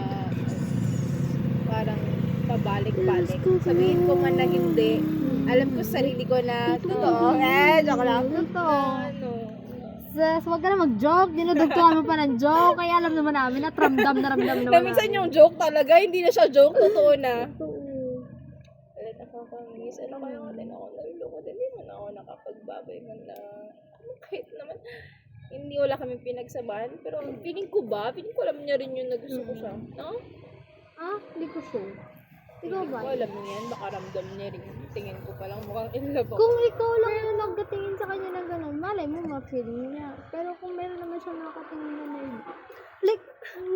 parang pabalik-balik. Sabihin ko man na hindi. Alam ko sa sarili ko na totoo. Joke lang. Totoo. Ano? Sus, huwag ka na mag-joke. Dinudugtuhan mo pa ng joke. Kaya alam naman namin at ramdam na ramdam Na naman minsan yung joke talaga, hindi na siya joke. Totoo na. Alam, nakakamiss. Ano kaya nga din ako naluloko din. Hindi man ako nakapagbabay man na kahit naman hindi wala kami pinagsamahan. Pero feeling ko alam niya rin yun na gusto ko siya. No? Ah, hindi ko sure. Ikaw Hindi ba? ko alam niya yan. Baka ramdam niya rin. Tingin ko palang mukhang in love ako. Kung ikaw lang yung nagkatingin sa kanya ng gano'n, malay mo ma-feeling niya. Pero kung meron naman siya nakatingin na na like,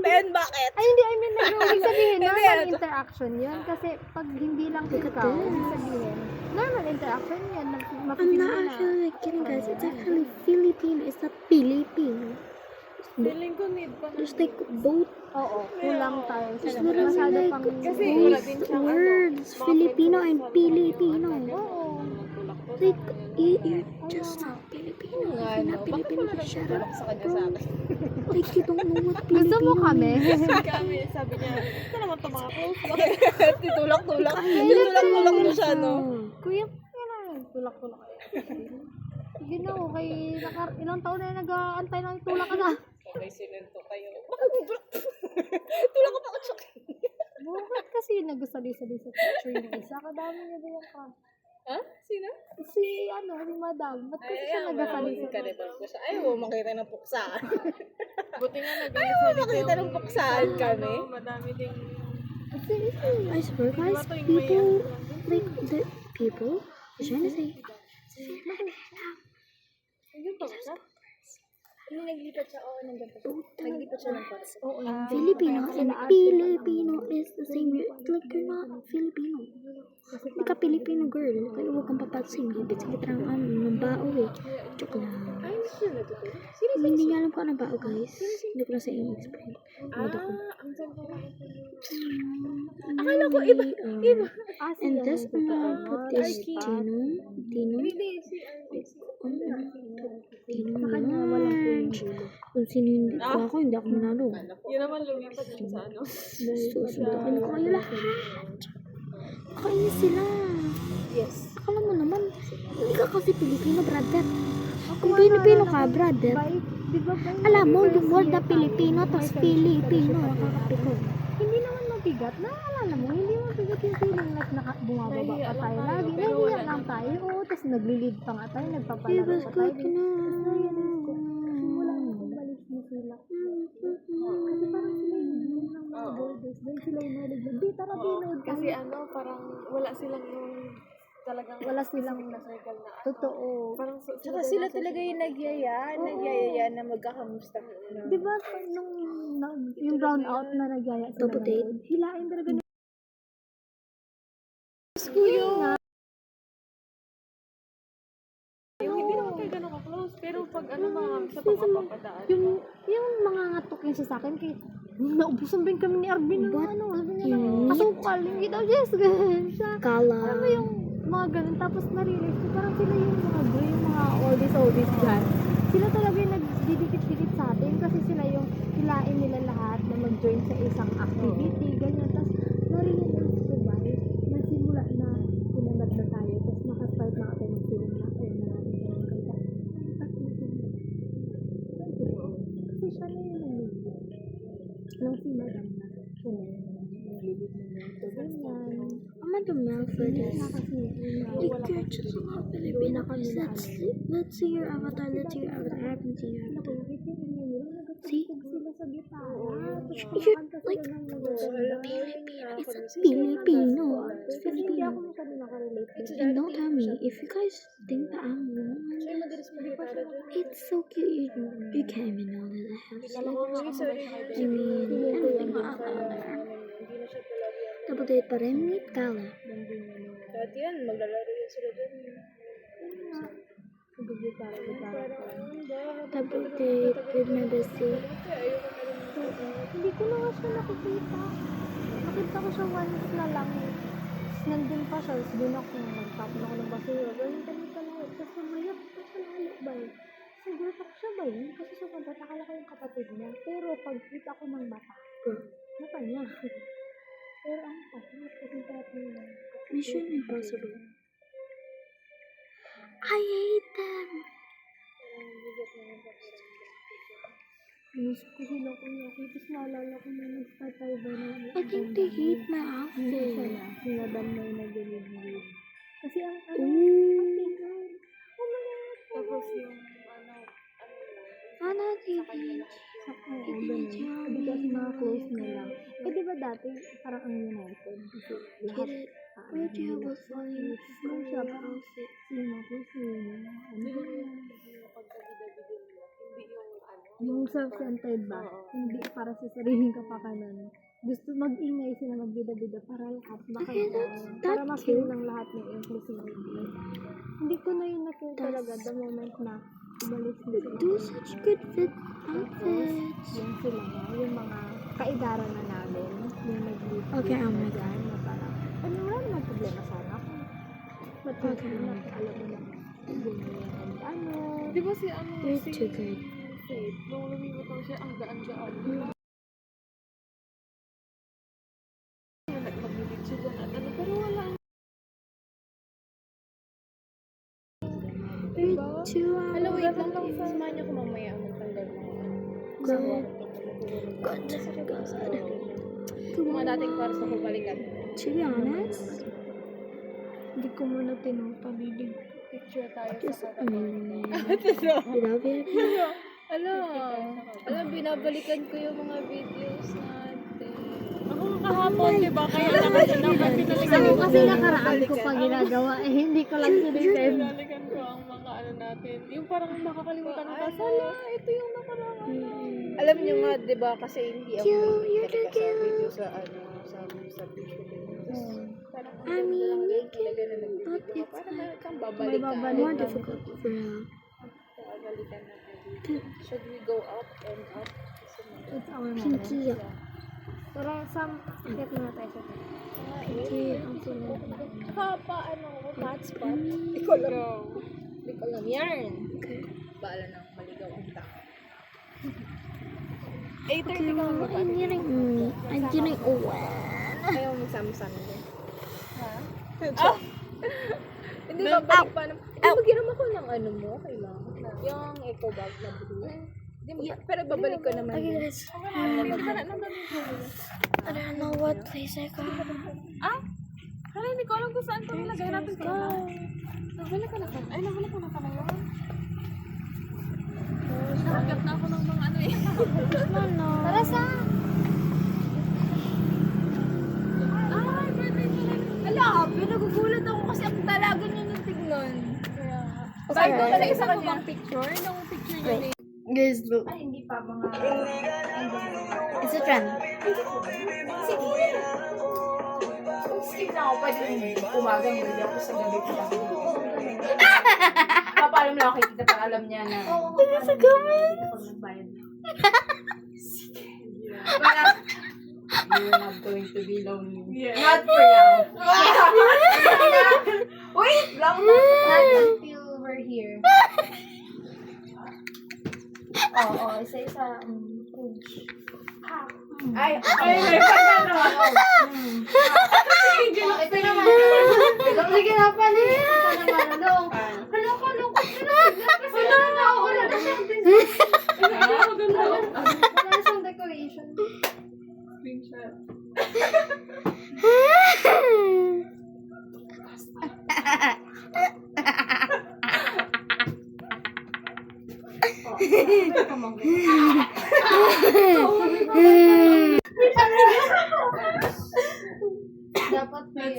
Ben, bakit? ay hindi, I mean, ibig sabihin, Hindi, normal ano to? interaction yun. Kasi pag hindi lang ikaw, ibig sabihin, normal interaction yun. I'm Mapipili not na. actually like kidding, guys. It's actually Filipino. It's not Filipino. Feeling ko need pa. There's like both Oo, kulang tayo. There's Sa literally masyado like pang... Kasi wala din both siyang words, Filipino and Filipino. Oo. Like, you're just not Filipino. Nga, You're no? not Bakit Filipino. wala Shut nagtutulak up. sa kanya sa akin? Like, you don't know what Gusto Filipino mo kami? means. Kami, sabi niya, ito naman ito mga close. Titulak-tulak. Titulak-tulak mo siya, no? Kuya, tulak-tulak. Sige na, okay. Ilang taon na nag-aantay ng tulak ka na. Okay, sinento kayo. Bakit mo tulak? Tulak ko pa ako, Chuck. Bakit kasi nagusali-sali sa picture yung isa? Kadami niya ba yung ka? Ha? Sino? Si madam. Ba't kasi siya nagasali sa Kanibal ko siya. Ayaw mo makita ng puksaan. Buti nga Ayaw mo makita ng puksaan kami. Madami ding I swear, guys, people, like, the people, I'm trying to say, Naglipat siya. Oo, nandun pa siya. Naglipat siya ng kwarto. Filipino and Filipino is the same. Like, you're not Filipino. Hindi ka Filipino girl. Kaya huwag kang papagsin. Hibit sa litrang ng bao eh. Joke lang. Ay, hindi siya natutunan. Hindi niya alam kung ano bao, guys. Hindi ko na sa inyo explain. Ang ganda. Akala ko iba. And this, I'm gonna put this Tino. Hindi, si Oh, kung sino hindi ko hindi ako manalo. Yun naman lumipat siya sa ano. Susundukin ko kayo lahat. Kainis sila. Yes. Akala mo naman, hindi ka kasi Pilipino, brother. Kung Pilipino ka, brother, Di ba ba? alam mo, yung word na Pilipino, tapos Pilipino, nakakapiko. Hindi naman mabigat. Naalala mo, hindi mabigat yung feeling like bumababa pa tayo lagi. Nahiya lang tayo. Oo, tapos naglilid pa nga tayo, nagpapalaro pa tayo. Tapos na-realize ko, simula nung bumalik mo sila. Kasi parang sila yung naging ng mga borders. Dahil sila yung naligyan. Di, tara, binood ka. Kasi ano, parang wala silang yung talagang Wala silang na-circle na ano. totoo. Parang Tsaka sila talaga yung nagyaya na magkakamusta. Di ba nung yung brown out na nagyaya sila Double date? nanood, hilain talaga na. yung hindi naman kayo ganun ka-close. Pero pag ano mga sa Kasi pagpapadaan. yung mga ngatok yun sa akin kay naubusan din kami ni Arvin ng ano, sabi niya na kasukal, hindi daw yes, ganun siya. Kala. Alam mo yung mga ganun, tapos na-realize ko parang sila yung mga bro, yung mga oldies dyan. Sila talaga yung nagdidikit-dikit sa atin kasi sila yung hilain nila lahat na mag-join sa isang activity, ganyan. Tapos na-realize ko ba, nagsimula na pinagad na tayo, tapos nakastart na tayo ng film na kayo na natin sa mga kanta. Kasi siya na yung nalilip. Nang si Madam na, siya na yung nalilip na ito, ganyan. I'm at the mouth for this. Na kasi, Like, you're just not Filipino. Let's see your avatar, let's see your avatar. I haven't seen your avatar. See? sila sa gitara. You're like, it's Filipino. It's Hindi Filipino. ako masyado nakarelate. And don't tell me, if you guys think that I'm wrong, it's so cute. You can't even know that I have slippers. I mean, anything other. Double date pa rin, meet Kala. Dati yan, maglalaro yun sila dun. Double date with my bestie. Hindi ko na nga siya nakikita. Nakita ko siya once na lang. Nandun pa siya. Tapos doon ako nagtapon ako ng basura. Ganyan kami talaga. Tapos mamaya pa siya lalo ba yun? Siguro ako siya ba yun? Kasi sa pagkat akala ko yung kapatid niya. Pero pag kita ko ng mata, mata niya. Pero ang pahit kasi dati yun. Mission Impossible. I hate them. Miss ko sila kuya. Tapos naalala ko na nag-start tayo ba na I think they hate my Hindi outfit. sila. Sila dam na yung nag-delivery. Kasi ang ano, Ooh. ang tingnan. Oh my God. Tapos yung ano Ano, TV? Because mga close na lang. Eh, di ba dati, parang ang United. Kasi lahat, Get it? Where do you have a funny shop outfit? sino ko, sino. siguro yung pagkabida-bida nila. Hindi yung ano. Yung self-centered ba? Hindi para sa sariling kapakanan. Gusto mag-ingay sila magbida-bida para lahat makita. Para ma-feel ng lahat ng inclusivity. Hindi ko na yun na-feel talaga the moment na umalis na sila. Do such good fit outfits. Yung sila na, yung mga kaidara na namin, yung nag-lead Okay, oh my dyan, na parang, ano wala naman problema sana ako. But Okay. alam mo na, ganyan, and ano, Di ba si ano, You're si too good. Faith, nung lumibot lang siya, ang gaan-gaan. Nagpabilit siya dyan at ano, pero wala. You're too Hello, wait lang. Samahan niyo ko mamaya ang magtanggal mo. good. Good. Mga dating para sa kubalikan. To be honest, hindi ko muna tinutalilig. Picture tayo just, sa I mean, without it, Alam, binabalikan ko yung mga videos natin. Ako kahapon, di ba? Kaya naman Kasi nakaraan ko pa ginagawa, eh hindi ko lang sinisend. Binalikan ko ang mga ano natin. Yung parang makakalimutan ko. Sala, ito yung nakaraan. Alam niyo nga, di ba, kasi hindi ako You're too talaga sa video cute. sa ano, sa picture ko. Parang I mean, you talaga na can, but nag-video it's ka. Parang like kang babalikan. more difficult for real. Babalikan natin. Should we go up and up? Kasi It's our moment. Pinky. Pero akit muna tayo sa tayo. Okay, ang sunod. Tsaka pa, ano, hotspot. Mm. Ikaw lang. Ikaw lang yan. Okay. Baala nang maligaw ang tao. 8:30 ka mag I didn't Ayaw magsama-sama din. Ha? Hindi ba balik pa naman? Mag-inom ako ng ano mo, okay lang. Yung eco bag na blue. Pero babalik ko naman. Okay, din. guys. I don't know what place I got. Hala, hindi ko alam kung saan ito nilagay natin ka. Nabalik ko na ka. Ay, nabalik ko na ka na yun. Nakagap na ako ng mga ano eh. Tara sa... Ay, birthday ko lang. Ala, nagugulat ako kasi ang dalaga niya yung tignan. Sabi ko talaga sa kanya. Picture? Nung picture niya ni... Guys, look. Ay, hindi pa mga... It's a trend. Kung skip na ako, pwede umaga muli ako sa gabi ko lang. Papaalam lang ako kay tita para alam niya na... It's a comment. Pag nagbayad na. Parang, you're not going to be lonely. Not for now. Wait lang. Not until we're here. Oo, isa-isa. Ay, ito naman. Lagyan na pa rin. Ito naman, ano. Kalok-kalok. Wala na ako. Wala na siyang wala na siyang decoration. Dapat may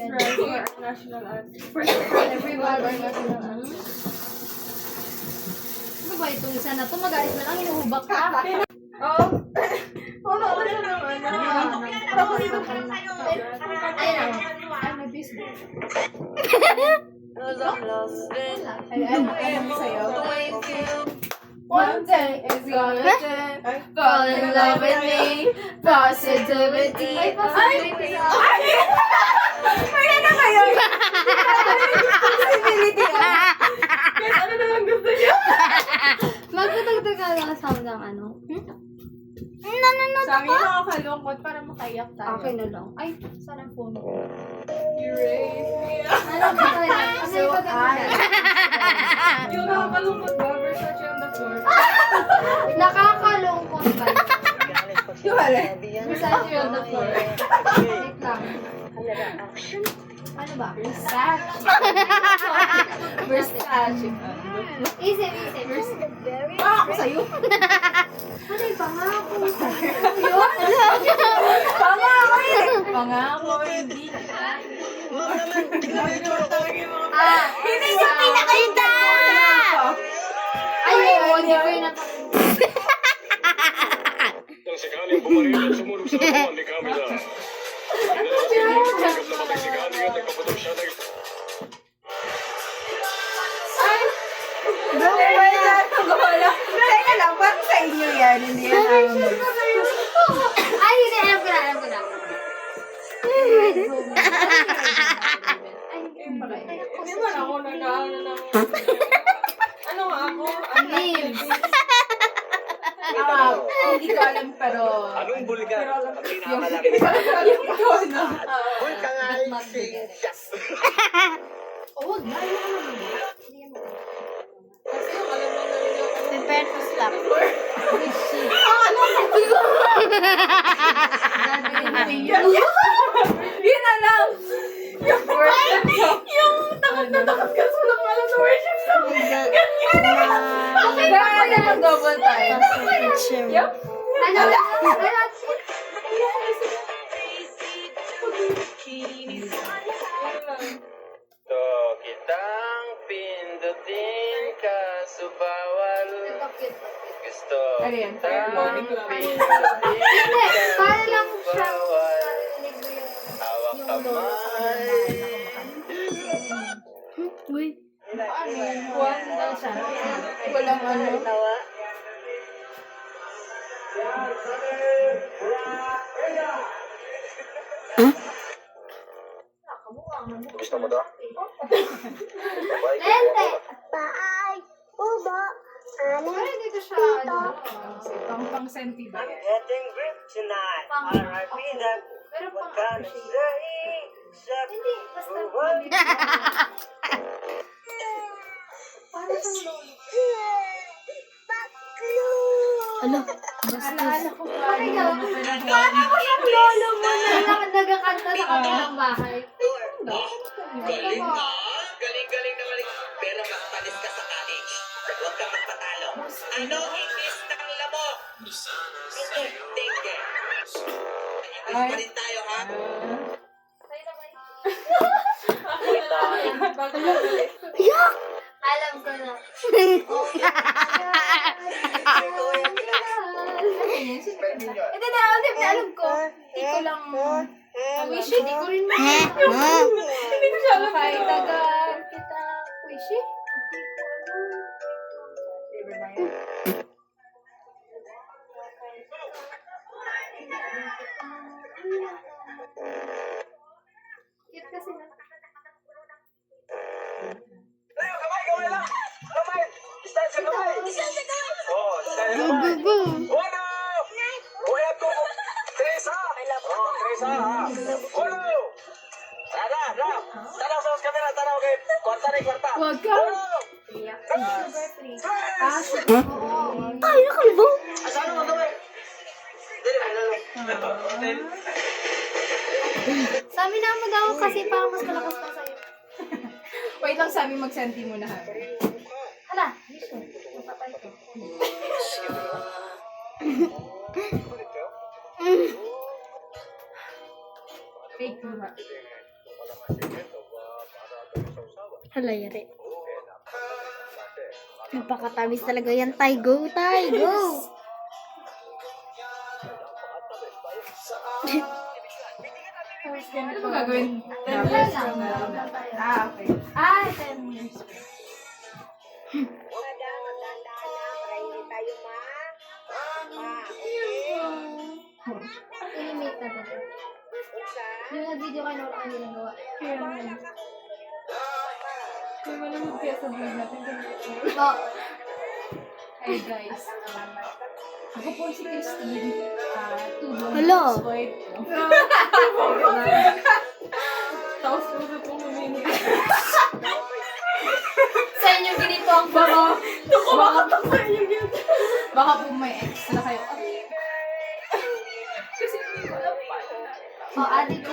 National art. everyone or national anthem. Ano ba itong isa na to? Magalit na lang, inuhubak ka. Oo. Wala ko na naman. Tapos ito pa rin sa'yo. Ayun na. Ay, may Facebook. Ay, mo sa'yo. One day is gonna fall in love with me. Positivity. Ay, positivity. Pwede na ba yun? Positivity ka. Guys, ano na lang gusto niya? Magdadagdag ka lang sa ng ano? Sa amin nakakalungkot para makaiyak tayo. Okay na lang. Ay, saan ang phone ko? Erase me. Ano ba tayo? Ano yung pagkakita? Yung nakakalungkot ba? Versace on the floor. Nakakalungkot ba? Yung hali. Versace on the floor. Wait lang. Ano ba? Versace. Versace. Isip. Ako sa'yo. Ano yung pangako? Pangako, hindi. Hindi siya pinakita! Ayun, hindi ko yung Nang sakaling bumaril at sumulog sa lapuan ni Camila. Nagkap na patay si Gani at nagpapatok siya ng Teka lang, parang sa inyo yan. Hindi yan namin. Ay, hindi. Alam ko na. Hindi man ako nag-ano ng... Ano nga ako? Hindi ko alam pero... Anong bulga? Yung ikaw na. Bulga nga si Yes! Oh, wag na. Kasi yung alam lang namin yung... Prepare to slap. Yun na lang! Yung worship song. Yung takot na takot ka sa lang alam na worship song. Kaya mag-double time. Yup. Ano? To kitang pindutin ka subawal. Gusto Ano yan? Ironic lang. Hindi, para lang siya. Hawak kamay. Wait. One daw siya. Walang ano. Gusto mo to? Lente! Bye! Ubo! Ay, dito siya, Pang senti ba yan? Getting ripped tonight. R.I.P. that. pero What pang can I appreciate. say? Except Hindi, basta for one. para sa lolo. Alo, Naalala ko pa. Ay, gawin. Paano ko yung lolo mo na nagkakanta sa kabilang bahay? Galing na! Galing na galing. Pero magpanis ka sa college. Huwag kang magpatalo. Ano inis ng lamok? Tingge. Ayos pa rin tayo, ha? Alam ko na. Ito na, alam ko. Hindi ko lang... Wishy, hindi ko rin Hindi ko siya alam. Kahit taga kita, Wishy? Hindi ko alam. Libre ba yan? Cute kasi na. Tayo, kamay lang! Kamay! Stand sa kamay! Oo, stand sa go, kamay! go, go. Uno! Uy, at kuko! Teresa! Oo, Teresa, ha? Uno! Tara! Tanaw sa kamera, tanaw kay kwarta na kwarta! Huwag ka. Uno! Tayo na kalbo. Asano mo kamay? Dili, may Sa amin na mag-ako kasi parang mas malakas pa sa'yo. Wait lang, sabi mag-senti muna ha. Hala, Wishy. Napatay ko. Fake mo ha. Hala, yari. Napakatamis talaga yan, Tay. Go, Tay. Go. Ano ba gagawin? 10 years from now. Okay. Ay, 10 years. Inimate na ba? Yung nag-video kayo na wala kang ginagawa. Kung malamig kaya sa vlog natin. Ito. Hey guys, ako po si Christine. Tudong. Hello. Swipe. Tapos po na po mamini. Sa inyo ganito ang baka. Baka po may extra kayo. Kasi hindi ko alam paano na. O, ate ko.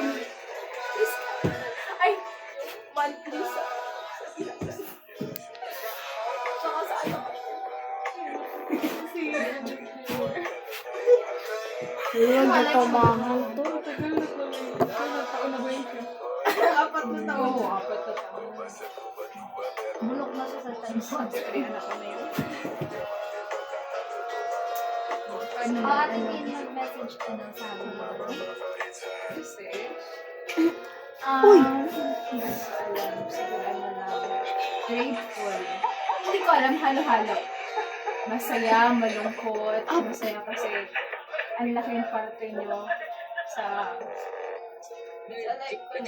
Ay, monthly sa... Saka sa ano? Ayun, nagpamahal to. Ilang taon na ba yun? 4 na taon. Oo, 4 na taon. Bulok na siya sa time. Kaya anak ko na yun. Ano O, na? ate Tin, mag-message ka na sa akin. Kasi... Uy! Hindi ko alam. Siguro ano lang. Grateful. Hindi ko alam. Halo-halo. Masaya, malungkot. Masaya kasi ang laking parte nyo sa life ko.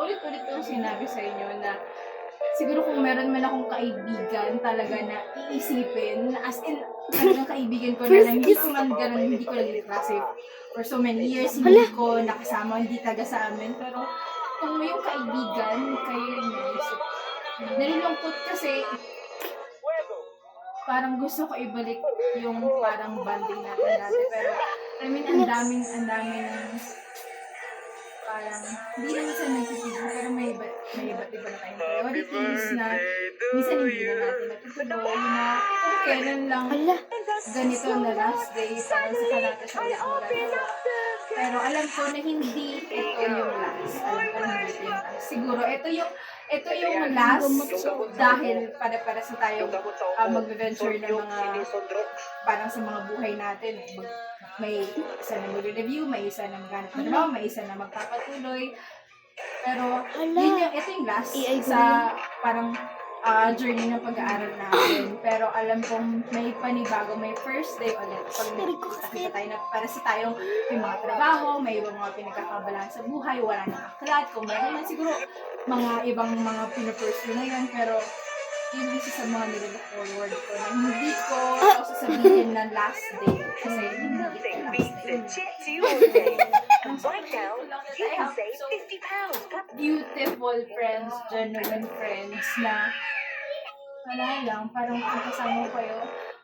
Ulit-ulit yung sinabi sa inyo na siguro kung meron man akong kaibigan talaga na iisipin, as in, talagang kaibigan ko na hindi ko man ganun, hindi ko naging klase for so many years, hindi ko nakasama, hindi taga sa amin, pero kung may yung kaibigan, kayo yung naisip. Nalulungkot kasi parang gusto ko ibalik yung parang bonding natin dati, pero I mean, ang daming parang, hindi naman sa nagtitigil, pero may iba't iba na tayong priorities na minsan hindi na natin natutuloy na kung kailan lang ganito na last day, parang saka natin siya ulit magagawa. Pero alam ko na hindi ito yung last. Alam ko na hindi ito yung last. Siguro, ito yung last dahil para sa tayo mag-venture ng mga parang sa mga buhay natin. May isa na mag-review, may isa na maghanap ng trabaho, may isa na magpapatuloy. Pero ito yung last sa parang journey ng pag-aaral natin. Pero alam kong may panibago, may first day ulit. Pag nakita tayo na para sa tayong may mga trabaho, may ibang mga pinagkakabalaan sa buhay, wala nang aklat. Kung meron man siguro mga ibang mga pinapursue na yan. Pero yun isa sa mga nililook forward ko na hindi ko sasabihin na last day. Kasi hindi ito last day. Right now, you can save £50. Beautiful friends, genuine friends na wala lang, parang kasama ko kayo.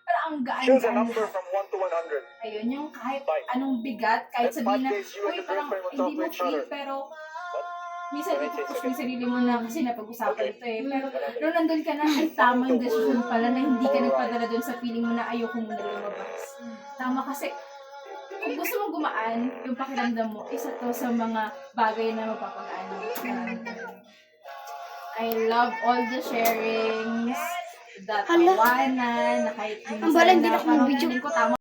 Parang ang Choose a gaan-gaan. number from 1 to 100. Ayun, yung kahit anong bigat, kahit sabihin na, uy, parang hindi mo feel, pero minsan ipupush mo yung sarili mo na kasi napag-usapan ito eh. Pero nung nandun ka na, ay tama yung decision pala na hindi ka nagpadala dun sa feeling mo na ayoko muna lumabas. Tama kasi, kung gusto mong gumaan, yung pakiramdam mo, isa to sa mga bagay na mapapagaan mo. I love all the sharings, the tawanan, na kahit Ang bala, hindi na ako parang mag-video. feeling ko tama